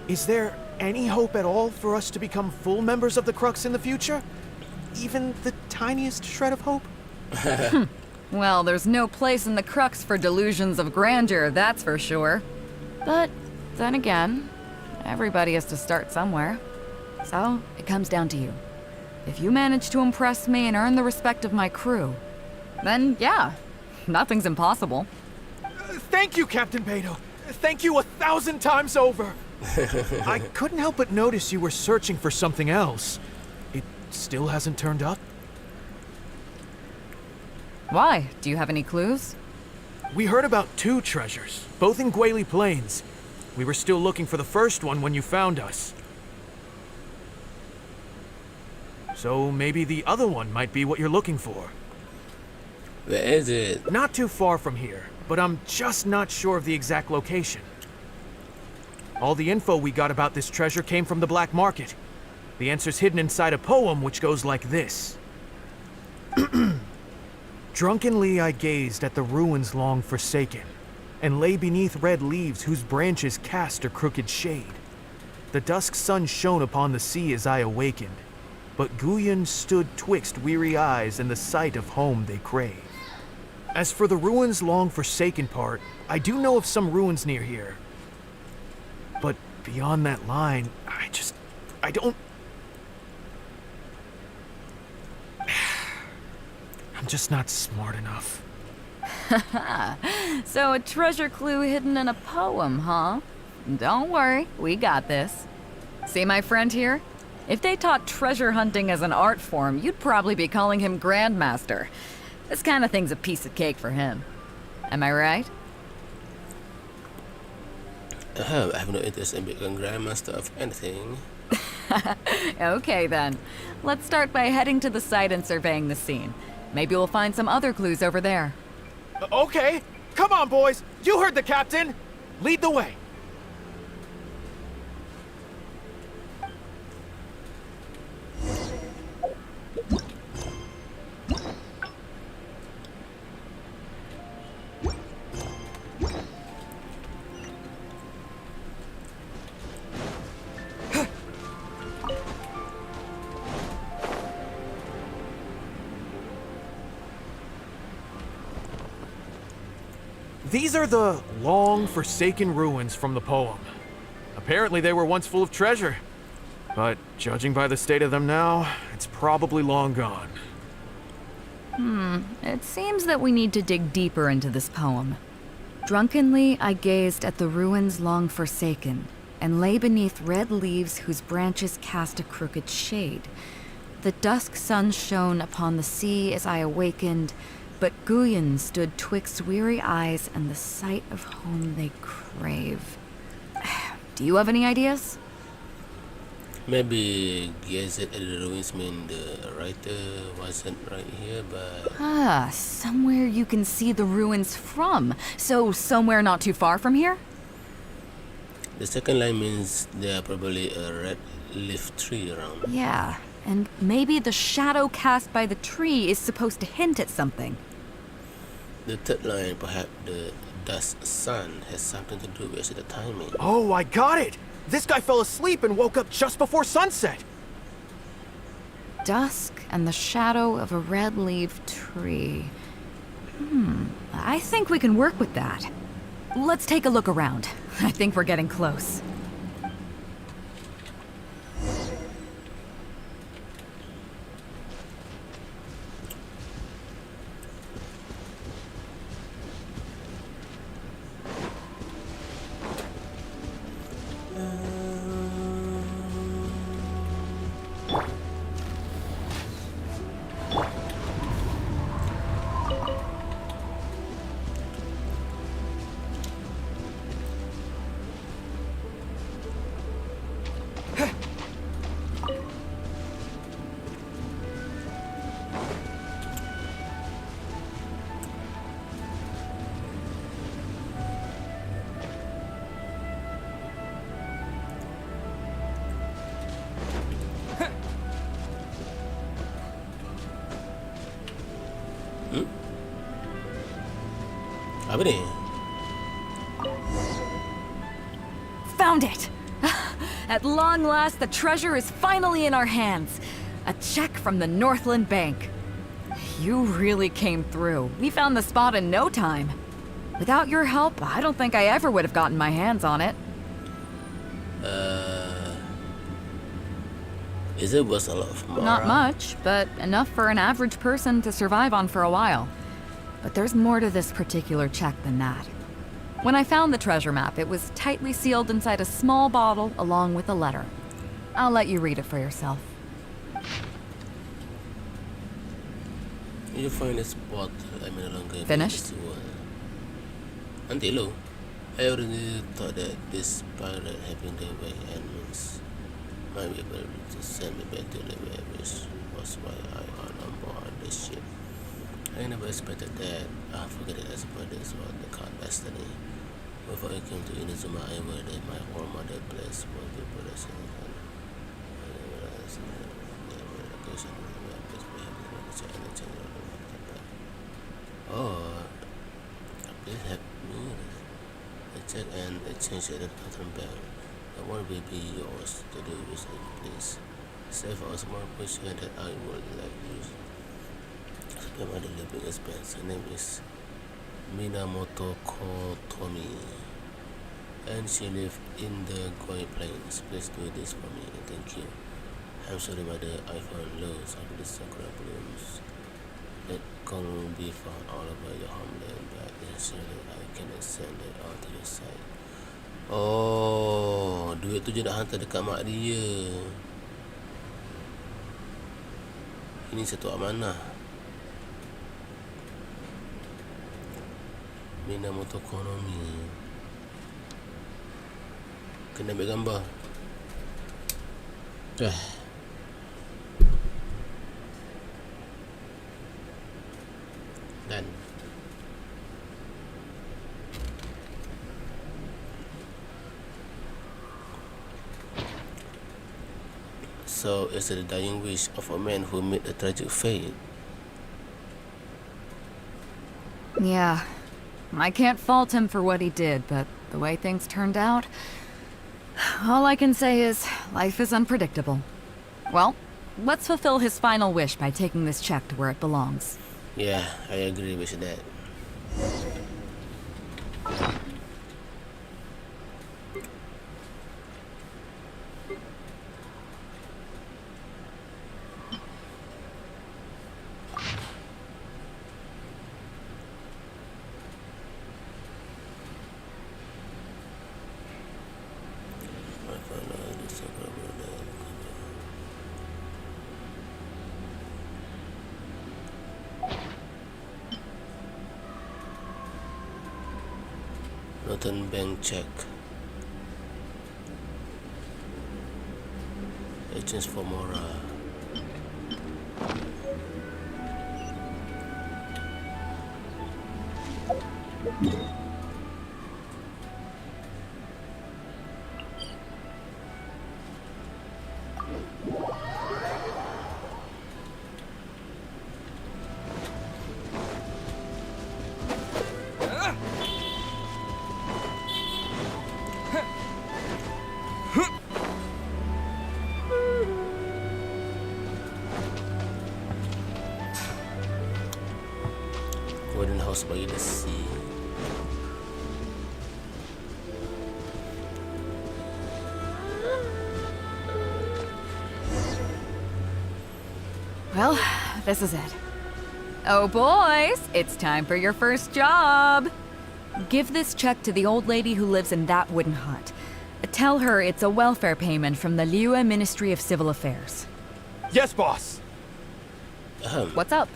is there any hope at all for us to become full members of the Crux in the future? Even the tiniest shred of hope? Well, there's no place in the Crux for delusions of grandeur, that's for sure. But then again, everybody has to start somewhere. So, it comes down to you. If you manage to impress me and earn the respect of my crew, then yeah, nothing's impossible. Thank you, Captain Beidou. Thank you 1,000 times over. I couldn't help but notice you were searching for something else. It still hasn't turned up? Why? Do you have any clues? We heard about 2 treasures, both in Guili Plains. We were still looking for the first one when you found us. So maybe the other one might be what you're looking for. Where is it? Not too far from here, but I'm just not sure of the exact location. All the info we got about this treasure came from the black market. The answer's hidden inside a poem which goes like this. Drunkenly I gazed at the ruins long forsaken, and lay beneath red leaves whose branches cast a crooked shade. The dusk sun shone upon the sea as I awakened, but Guyon stood twixt weary eyes and the sight of home they crave. As for the ruins long forsaken part, I do know of some ruins near here. But beyond that line, I don't... I'm just not smart enough. So a treasure clue hidden in a poem, huh? Don't worry, we got this. See my friend here? If they taught treasure hunting as an art form, you'd probably be calling him Grandmaster. This kind of thing's a piece of cake for him. Am I right? I have no interest in becoming Grandmaster of anything. Okay then. Let's start by heading to the site and surveying the scene. Maybe we'll find some other clues over there. Okay, come on boys, you heard the captain. Lead the way. These are the long forsaken ruins from the poem. Apparently they were once full of treasure, but judging by the state of them now, it's probably long gone. It seems that we need to dig deeper into this poem. Drunkenly I gazed at the ruins long forsaken, and lay beneath red leaves whose branches cast a crooked shade. The dusk sun shone upon the sea as I awakened, but Guyon stood twixt weary eyes and the sight of home they crave. Do you have any ideas? Maybe guess it at the ruins mean the writer wasn't right here, but... Somewhere you can see the ruins from. So somewhere not too far from here? The second line means there are probably a red leaf tree around. Yeah, and maybe the shadow cast by the tree is supposed to hint at something. The third line, perhaps the dusk sun has something to do with the timing. Oh, I got it! This guy fell asleep and woke up just before sunset! Dusk and the shadow of a red-leaved tree. I think we can work with that. Let's take a look around. I think we're getting close. Apa ni? Found it! At long last, the treasure is finally in our hands. A check from the Northland Bank. You really came through. We found the spot in no time. Without your help, I don't think I ever would have gotten my hands on it. Is it worth a lot of more? Not much, but enough for an average person to survive on for a while. But there's more to this particular check than that. When I found the treasure map, it was tightly sealed inside a small bottle along with a letter. I'll let you read it for yourself. You find a spot I'm no longer Finished? Until low. I already thought that this pirate having their way and means might be able to send me back to the way which was why I on board the ship. I never expected that. I forget it as but this was the card destiny. Before I came to Inazuma, I worried that my whole mother place was the production. Oh, please help me. I check and exchange it at the bank. I want to be yours to do with it, please. Save a small portion that I would like you. Spend my living expense. Her name is Minamoto Kotomi, and she lives in the Goi Plains. Please do this for me, thank you. I'm sorry, mother. I found loads of the sakura blooms that can be found all over your homeland, but essentially I cannot send it all to your side. Oh, duit tu je nak hantar dekat mak dia. Ini satu amanah. Minamoto Konomi. Kena ambil gambar. Done. So, is it the dying wish of a man who met a tragic fate? Yeah. I can't fault him for what he did, but the way things turned out... all I can say is, life is unpredictable. Well, let's fulfill his final wish by taking this check to where it belongs. Yeah, I agree with that. Northern bank check. Agents for Mora. Wooden house by the sea. Well, this is it. Oh boys, it's time for your first job. Give this check to the old lady who lives in that wooden hut. Tell her it's a welfare payment from the Liyue Ministry of Civil Affairs. Yes, boss. What's up?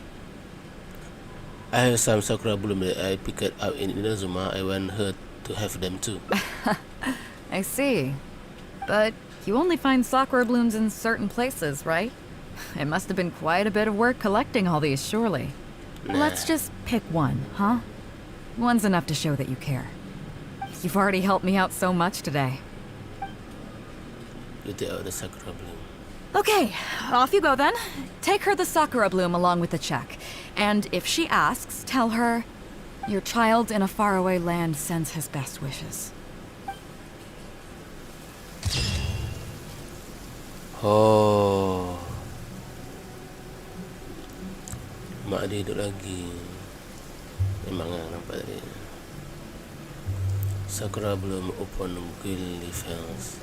I have some sakura bloom that I picked up in Inazuma. I want her to have them too. I see. But you only find sakura blooms in certain places, right? It must have been quite a bit of work collecting all these, surely. Nah. Let's just pick one, huh? One's enough to show that you care. You've already helped me out so much today. You take out the sakura bloom. Okay, off you go then. Take her the sakura bloom along with the check. And if she asks, tell her, Your child in a faraway land sends his best wishes. Oh, mak dia hidup lagi. Memang lah nampak tadi. Sakura belum open Gilly Fells.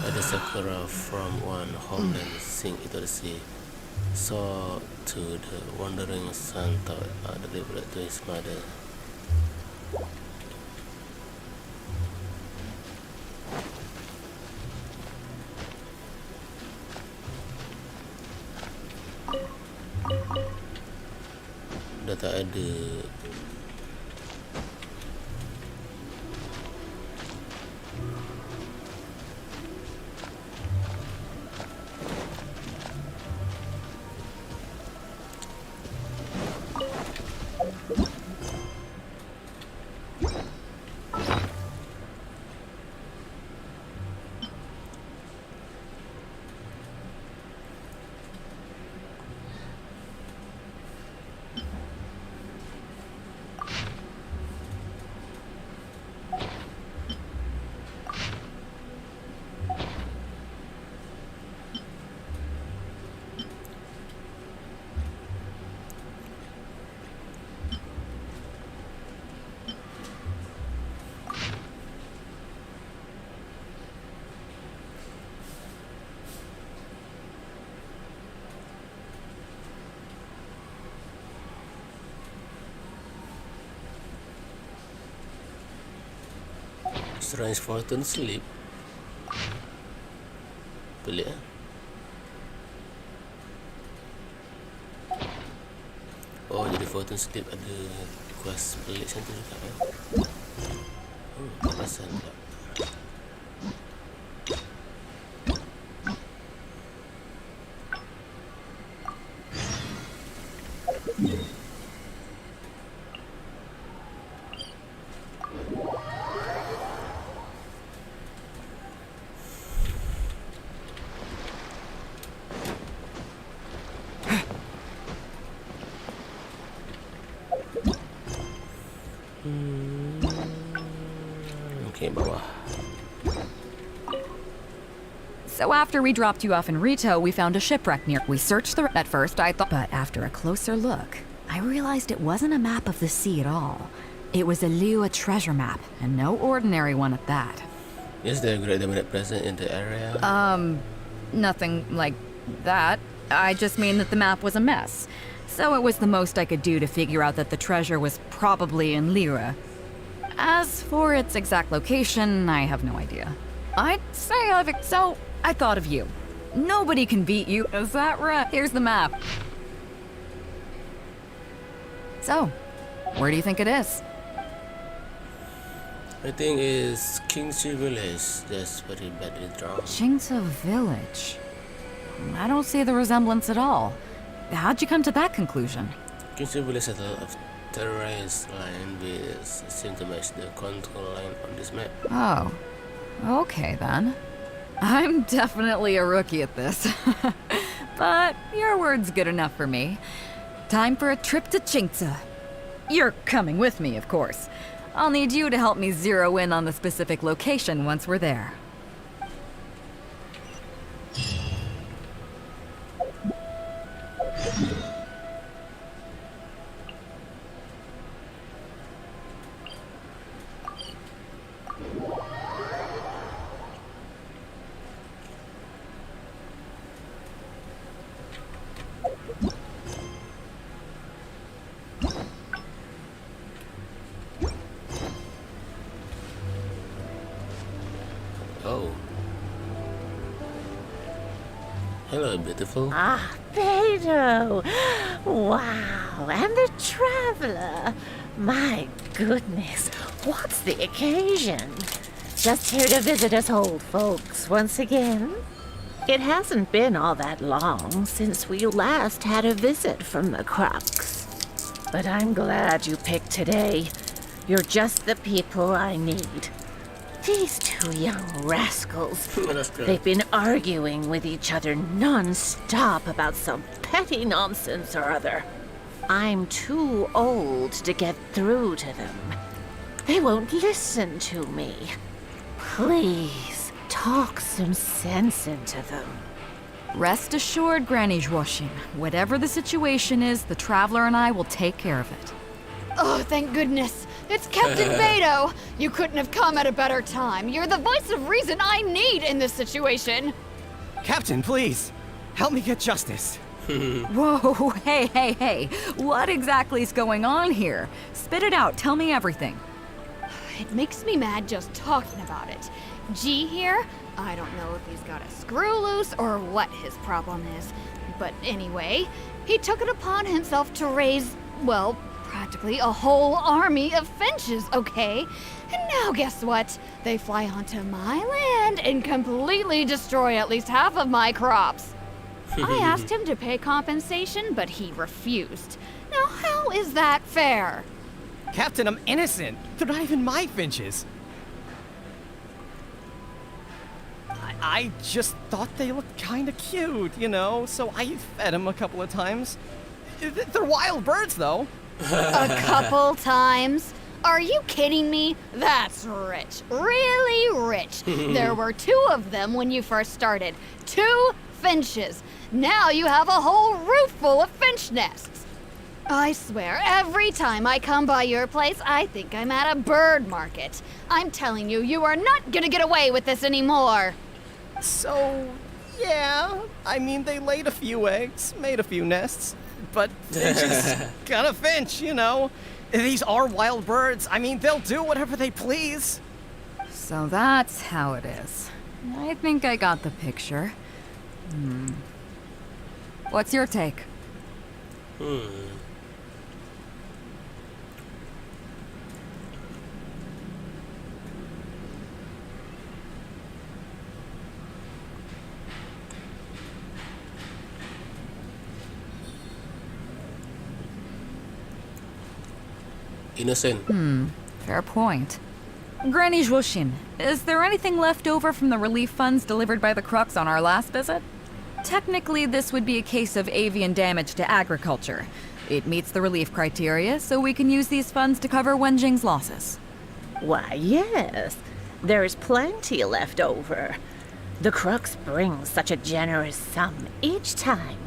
Ada Sakura from one homeland sink into the sea. Saw to the wandering son thought delivered to his mother. Dah tak ada. Strange Fortune Sleep. Pelik lah. Oh, jadi Fortune Sleep ada quest pelik macam tu juga kan. Tak perasan pula. Okay, bawah. So after we dropped you off in Rito, we found a shipwreck near. We searched the... At first, I thought... But after a closer look, I realized it wasn't a map of the sea at all. It was a Liua treasure map, and no ordinary one at that. Is there a great dominant present in the area? Nothing like that. I just mean that the map was a mess. So it was the most I could do to figure out that the treasure was probably in Liua. As for its exact location, I have no idea. I'd say so I thought of you. Nobody can beat you, is that right? Here's the map. So, where do you think it is? I think it's Kingshi Village. That's very badly drawn. Jingsa Village. I don't see the resemblance at all. How'd you come to that conclusion? Kingshi Village has a lot of terraced line which seem to match the contour line on this map. Oh, okay then. I'm definitely a rookie at this. But your word's good enough for me. Time for a trip to Jingsa. You're coming with me, of course. I'll need you to help me zero in on the specific location once we're there. Oh. Hello, beautiful. Ah, Beidou! Wow, and the traveler. My goodness, what's the occasion? Just here to visit us old folks once again? It hasn't been all that long since we last had a visit from the Crux. But I'm glad you picked today. You're just the people I need. These two young rascals, they've been arguing with each other non-stop about some petty nonsense or other. I'm too old to get through to them. They won't listen to me. Please, talk some sense into them. Rest assured, Granny Zhuoxin, whatever the situation is, the Traveler and I will take care of it. Oh, thank goodness. It's Captain Beidou. You couldn't have come at a better time. You're the voice of reason I need in this situation. Captain, please, help me get justice. Whoa, hey. What exactly is going on here? Spit it out, tell me everything. It makes me mad just talking about it. G here, I don't know if he's got a screw loose or what his problem is. But anyway, he took it upon himself to raise, well, practically a whole army of finches, okay? And now guess what? They fly onto my land and completely destroy at least half of my crops. I asked him to pay compensation, but he refused. Now how is that fair? Captain, I'm innocent. They're not even my finches. I just thought they looked kind of cute, you know, so I fed them a couple of times. They're wild birds, though. A couple times? Are you kidding me? That's rich. Really rich. There were 2 of them when you first started. 2 finches. Now you have a whole roof full of finch nests. I swear, every time I come by your place, I think I'm at a bird market. I'm telling you, you are not gonna get away with this anymore. So, yeah, I mean, they laid a few eggs, made a few nests, but finches got a finch, you know. These are wild birds. I mean, they'll do whatever they please. So that's how it is. I think I got the picture. What's your take? Innocent. Fair point. Granny Zhuoxin, is there anything left over from the relief funds delivered by the Crux on our last visit? Technically, this would be a case of avian damage to agriculture. It meets the relief criteria, so we can use these funds to cover Wenjing's losses. Why, yes. There's plenty left over. The Crux brings such a generous sum each time.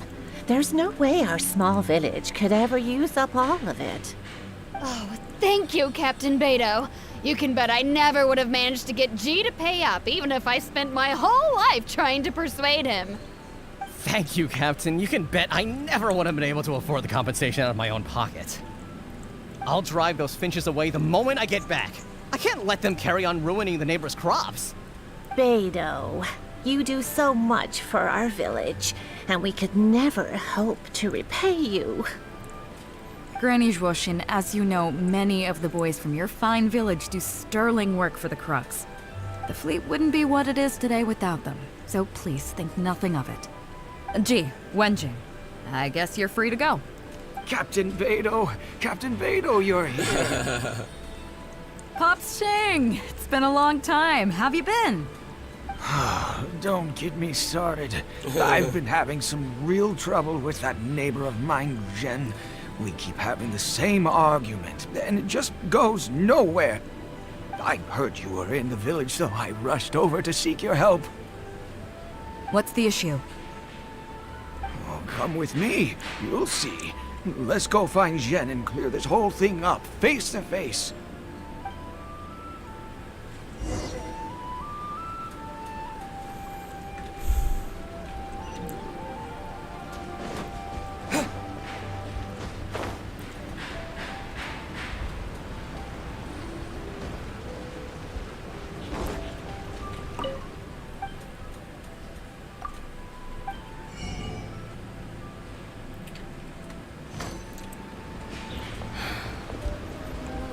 There's no way our small village could ever use up all of it. Oh, thank you, Captain Beidou. You can bet I never would have managed to get G to pay up, even if I spent my whole life trying to persuade him. Thank you, Captain. You can bet I never would have been able to afford the compensation out of my own pocket. I'll drive those finches away the moment I get back. I can't let them carry on ruining the neighbors' crops. Beidou, you do so much for our village, and we could never hope to repay you. Granny Zhuoxin, as you know, many of the boys from your fine village do sterling work for the Crux. The fleet wouldn't be what it is today without them, so please think nothing of it. Gee, Wenjing, I guess you're free to go. Captain Beidou, you're here. Pops Ching, it's been a long time. How have you been? Don't get me started. I've been having some real trouble with that neighbor of mine, Jen. We keep having the same argument, and it just goes nowhere. I heard you were in the village, so I rushed over to seek your help. What's the issue? Oh, come with me. You'll see. Let's go find Jen and clear this whole thing up, face to face.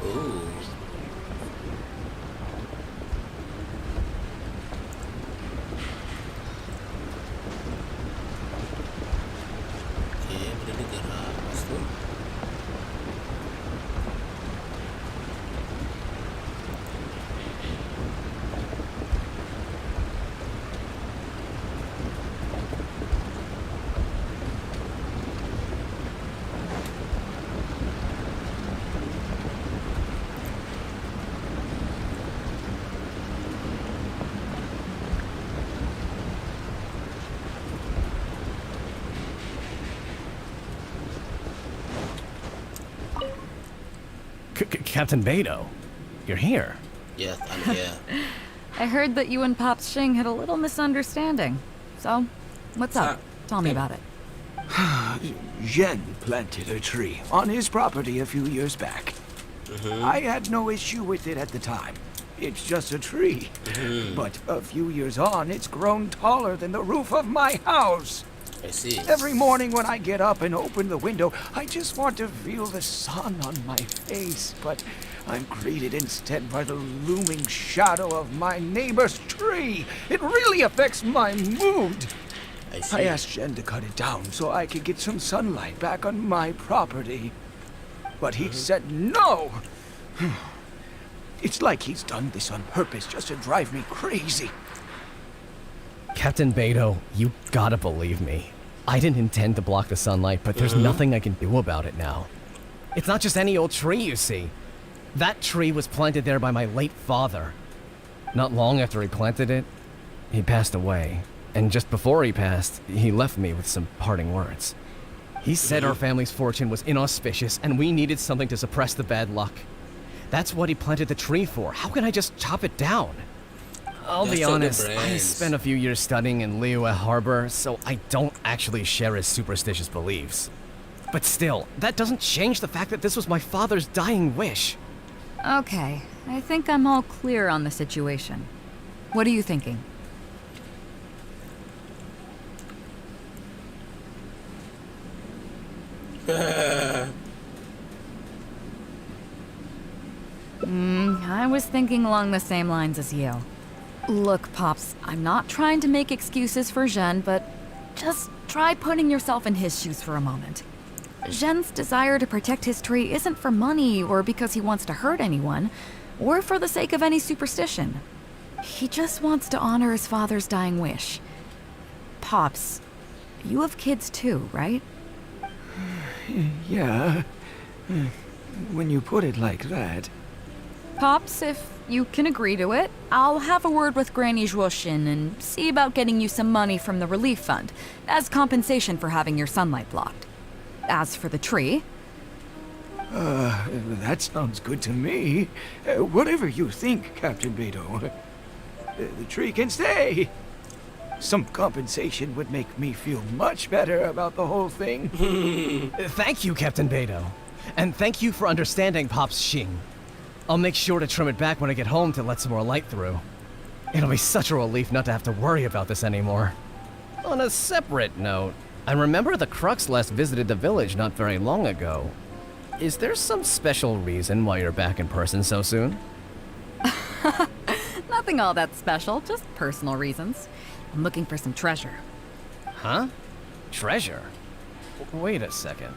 Ooh. Captain Beidou, you're here. Yes, I'm here. I heard that you and Pops Xing had a little misunderstanding. So, what's up? Tell me about it. Zhen planted a tree on his property a few years back. I had no issue with it at the time. It's just a tree. But a few years on, it's grown taller than the roof of my house. I see. Every morning when I get up and open the window, I just want to feel the sun on my face. But I'm greeted instead by the looming shadow of my neighbor's tree. It really affects my mood. I asked Zhen to cut it down so I could get some sunlight back on my property. But he said no. It's like he's done this on purpose just to drive me crazy. Captain Beidou, you gotta believe me. I didn't intend to block the sunlight, but there's nothing I can do about it now. It's not just any old tree, you see. That tree was planted there by my late father. Not long after he planted it, he passed away. And just before he passed, he left me with some parting words. He said our family's fortune was inauspicious and we needed something to suppress the bad luck. That's what he planted the tree for. How can I just chop it down? I'll be honest, I spent a few years studying in Liyue Harbor, so I don't actually share his superstitious beliefs. But still, that doesn't change the fact that this was my father's dying wish. Okay, I think I'm all clear on the situation. What are you thinking? I was thinking along the same lines as you. Look, Pops, I'm not trying to make excuses for Zhen, but just try putting yourself in his shoes for a moment. Zhen's desire to protect his tree isn't for money or because he wants to hurt anyone, or for the sake of any superstition. He just wants to honor his father's dying wish. Pops, you have kids too, right? Yeah. When you put it like that. Pops, if you can agree to it, I'll have a word with Granny Zhuoxin and see about getting you some money from the relief fund as compensation for having your sunlight blocked. As for the tree... that sounds good to me. Whatever you think, Captain Beidou. The tree can stay. Some compensation would make me feel much better about the whole thing. Thank you, Captain Beidou. And thank you for understanding Pops Xing. I'll make sure to trim it back when I get home to let some more light through. It'll be such a relief not to have to worry about this anymore. On a separate note, I remember the Crux last visited the village not very long ago. Is there some special reason why you're back in person so soon? Nothing all that special, just personal reasons. I'm looking for some treasure. Huh? Treasure? Wait a second.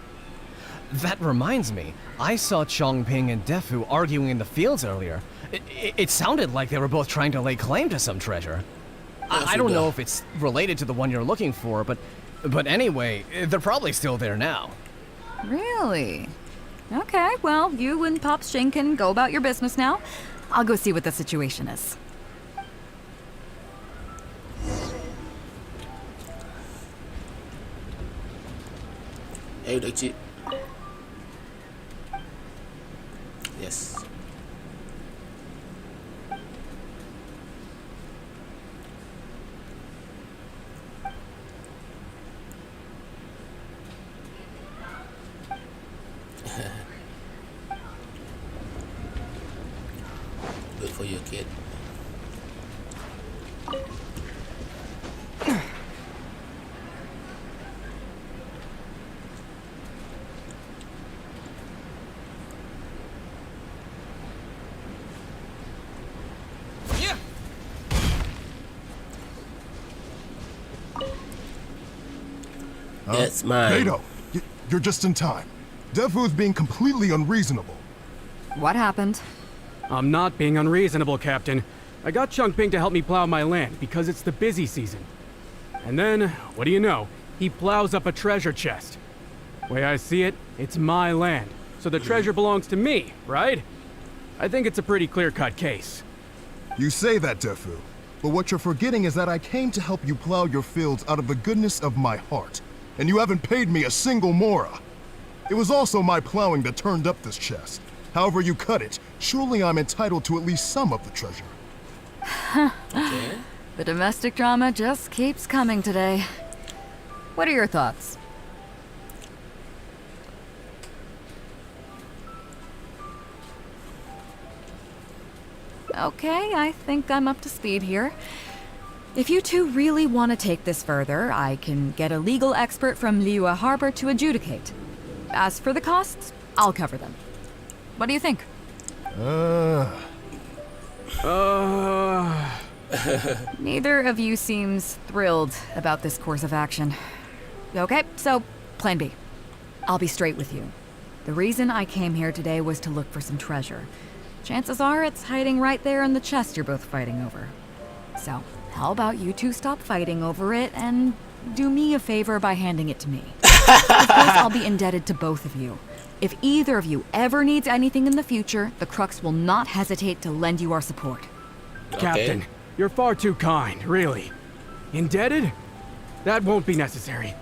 That reminds me, I saw Chongping and Defu arguing in the fields earlier. It sounded like they were both trying to lay claim to some treasure. I don't know if it's related to the one you're looking for, but anyway, they're probably still there now. Really? Okay, well, you and Pops Xing can go about your business now. I'll go see what the situation is. Ayo được chị. Yes. Good for you, kid. That's mine. Beidou, you're just in time. Defu is being completely unreasonable. What happened? I'm not being unreasonable, Captain. I got Chongping to help me plow my land because it's the busy season. And then, what do you know? He plows up a treasure chest. Way I see it, it's my land, so the treasure belongs to me, right? I think it's a pretty clear-cut case. You say that, Defu, but what you're forgetting is that I came to help you plow your fields out of the goodness of my heart, and you haven't paid me a single mora. It was also my plowing that turned up this chest. However you cut it, surely I'm entitled to at least some of the treasure. Okay. The domestic drama just keeps coming today. What are your thoughts? Okay, I think I'm up to speed here. If you two really want to take this further, I can get a legal expert from Liua Harbor to adjudicate. As for the costs, I'll cover them. What do you think? Neither of you seems thrilled about this course of action. Okay, so plan B. I'll be straight with you. The reason I came here today was to look for some treasure. Chances are it's hiding right there in the chest you're both fighting over. So, how about you two stop fighting over it and do me a favor by handing it to me? Of course, I'll be indebted to both of you. If either of you ever needs anything in the future, the Crux will not hesitate to lend you our support. Captain, you're far too kind, really. Indebted? That won't be necessary.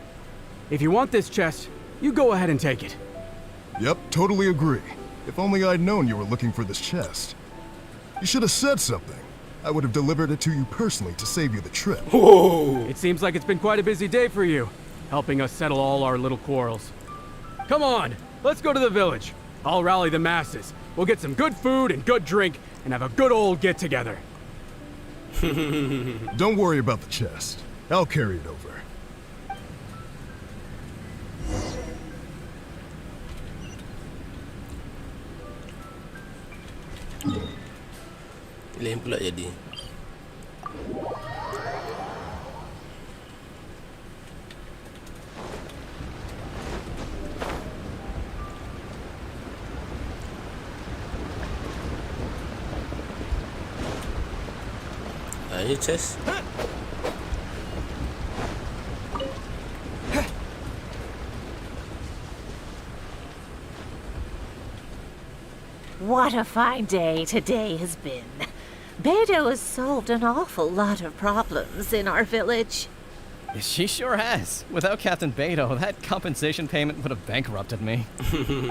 If you want this chest, you go ahead and take it. Yep, totally agree. If only I'd known you were looking for this chest. You should have said something. I would have delivered it to you personally to save you the trip. Whoa. It seems like it's been quite a busy day for you, helping us settle all our little quarrels. Come on, let's go to the village. I'll rally the masses. We'll get some good food and good drink and have a good old get-together. Don't worry about the chest. I'll carry it over. Lain pula jadi. Ini chest. What a fine day today has been. Beidou has solved an awful lot of problems in our village. She sure has. Without Captain Beidou, that compensation payment would have bankrupted me.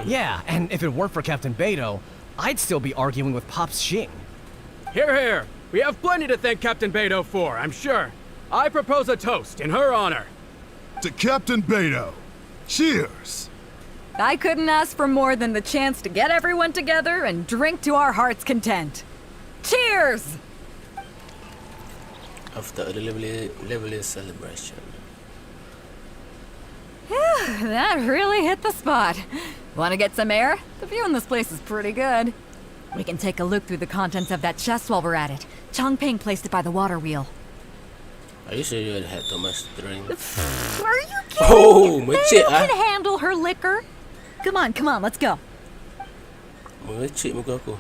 Yeah, and if it weren't for Captain Beidou, I'd still be arguing with Pops Xing. Here, here. We have plenty to thank Captain Beidou for, I'm sure. I propose a toast in her honor. To Captain Beidou. Cheers! I couldn't ask for more than the chance to get everyone together and drink to our heart's content. Cheers! After a lively celebration. That really hit the spot. Want to get some air? The view in this place is pretty good. We can take a look through the contents of that chest while we're at it. Chongping placed it by the water wheel. Are you sure you had too much to drink? Are you kidding? Oh, Beidou can handle her liquor. Come on, let's go. Mengecik muka aku.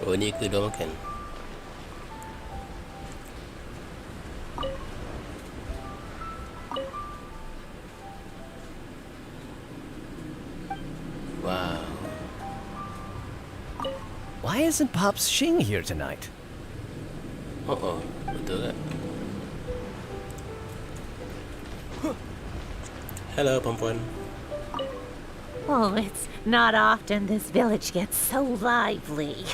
Oh, ni ke dah makan? Wow. Why isn't Pops Xing here tonight? Oh, betul tak? Hello, perempuan. Oh, it's not often this village gets so lively.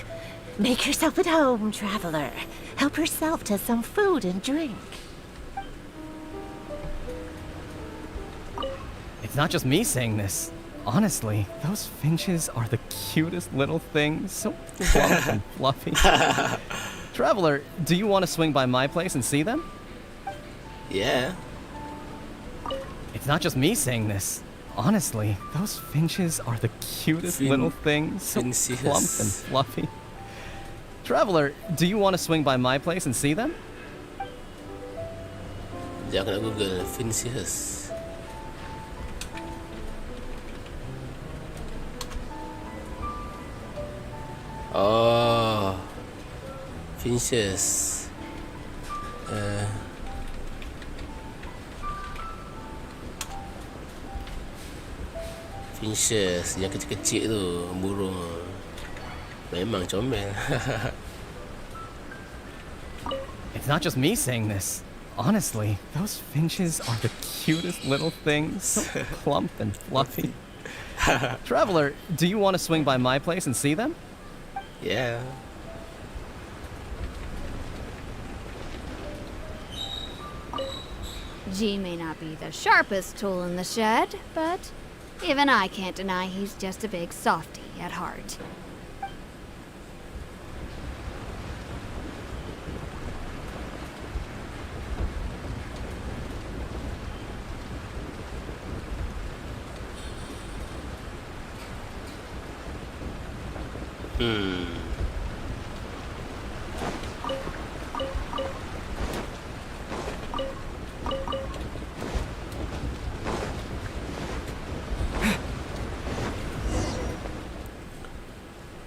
Make yourself at home, traveler. Help yourself to some food and drink. It's not just me saying this. Honestly, those finches are the cutest little things, so plump and fluffy. Traveler, do you want to swing by my place and see them? Yeah. It's not just me saying this. Honestly, those finches are the cutest little things, so plump and fluffy. Traveler, do you want to swing by my place and see them? Jangan nak Google finches. Oh, finches. Finches yang kecil-kecil tu, burung. Memang comel. It's not just me saying this. Honestly, those finches are the cutest little things. So plump and fluffy. Traveler, do you want to swing by my place and see them? Yeah. G may not be the sharpest tool in the shed, but even I can't deny he's just a big softie at heart.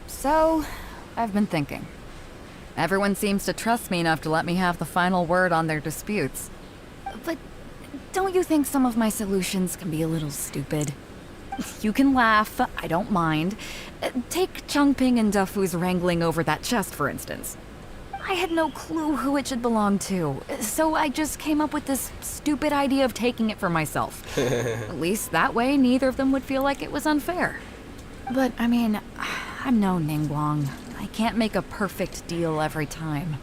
So, I've been thinking. Everyone seems to trust me enough to let me have the final word on their disputes. But don't you think some of my solutions can be a little stupid? You can laugh, I don't mind. Take Changping and Dufu's wrangling over that chest, for instance. I had no clue who it should belong to, so I just came up with this stupid idea of taking it for myself. At least that way, neither of them would feel like it was unfair. But, I mean, I'm no Ningguang. I can't make a perfect deal every time.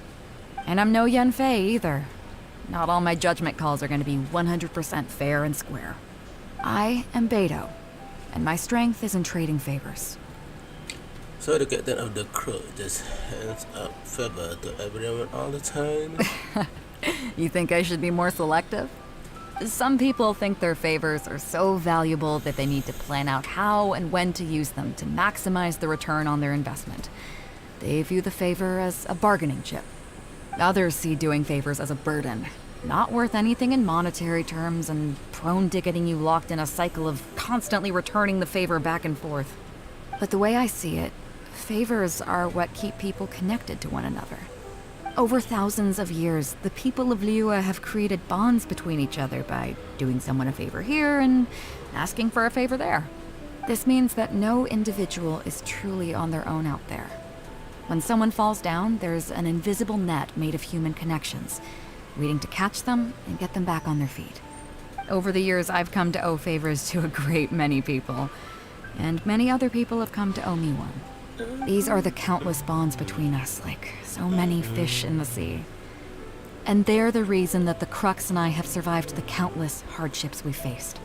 And I'm no Yanfei either. Not all my judgment calls are going to be 100% fair and square. I am Beidou, and my strength is in trading favors. So the captain of the crew just hands up favor to everyone all the time? You think I should be more selective? Some people think their favors are so valuable that they need to plan out how and when to use them to maximize the return on their investment. They view the favor as a bargaining chip. Others see doing favors as a burden, not worth anything in monetary terms and prone to getting you locked in a cycle of constantly returning the favor back and forth. But the way I see it, favors are what keep people connected to one another. Over thousands of years, the people of Liyue have created bonds between each other by doing someone a favor here and asking for a favor there. This means that no individual is truly on their own out there. When someone falls down, there's an invisible net made of human connections, waiting to catch them and get them back on their feet. Over the years, I've come to owe favors to a great many people, and many other people have come to owe me one. These are the countless bonds between us, like so many fish in the sea. And they're the reason that the Crux and I have survived the countless hardships we faced.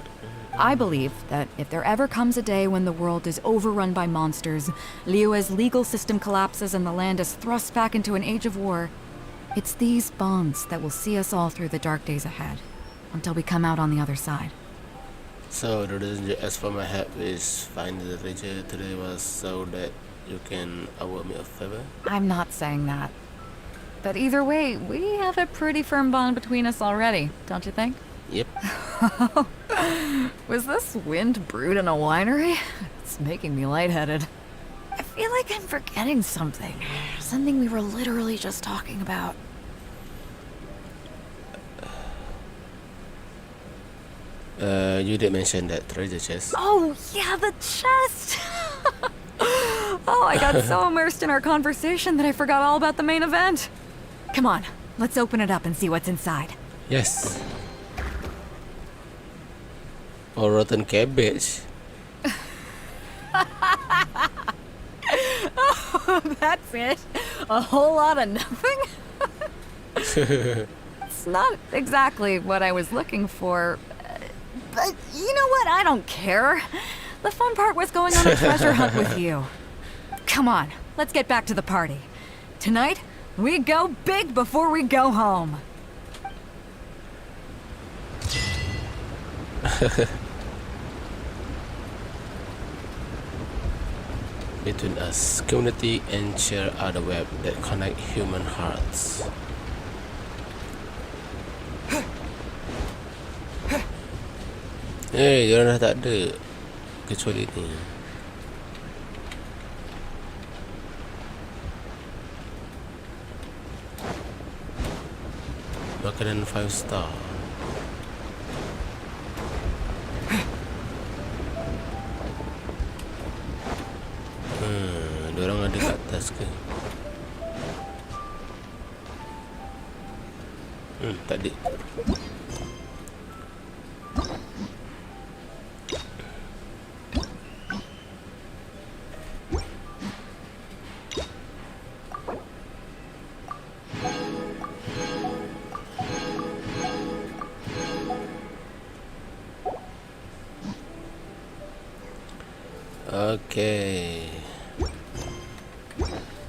I believe that if there ever comes a day when the world is overrun by monsters, Liyue's legal system collapses and the land is thrust back into an age of war, it's these bonds that will see us all through the dark days ahead, until we come out on the other side. So the reason you asked for my help is finding the treasure today was so that you can award me a favor? I'm not saying that. But either way, we have a pretty firm bond between us already, don't you think? Yep. Was this wind brewed in a winery? It's making me lightheaded. I feel like I'm forgetting something. Something we were literally just talking about. You did mention that treasure chest. Oh, yeah, the chest! Oh, I got so immersed in our conversation that I forgot all about the main event. Come on, let's open it up and see what's inside. Yes. Or rotten cabbage. Oh, that's it? A whole lot of nothing? It's not exactly what I was looking for. But you know what? I don't care. The fun part was going on a treasure hunt with you. Come on, let's get back to the party. Tonight, we go big before we go home. Between us, community and share are the web that connect human hearts. Jangan dah tak ada kecuali ni. Makanan 5 star. Diorang ada kat atas ke? Tadi. Okay.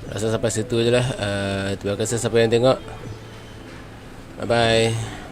Rasa sampai situ je lah. Terima kasih siapa yang tengok. Bye bye.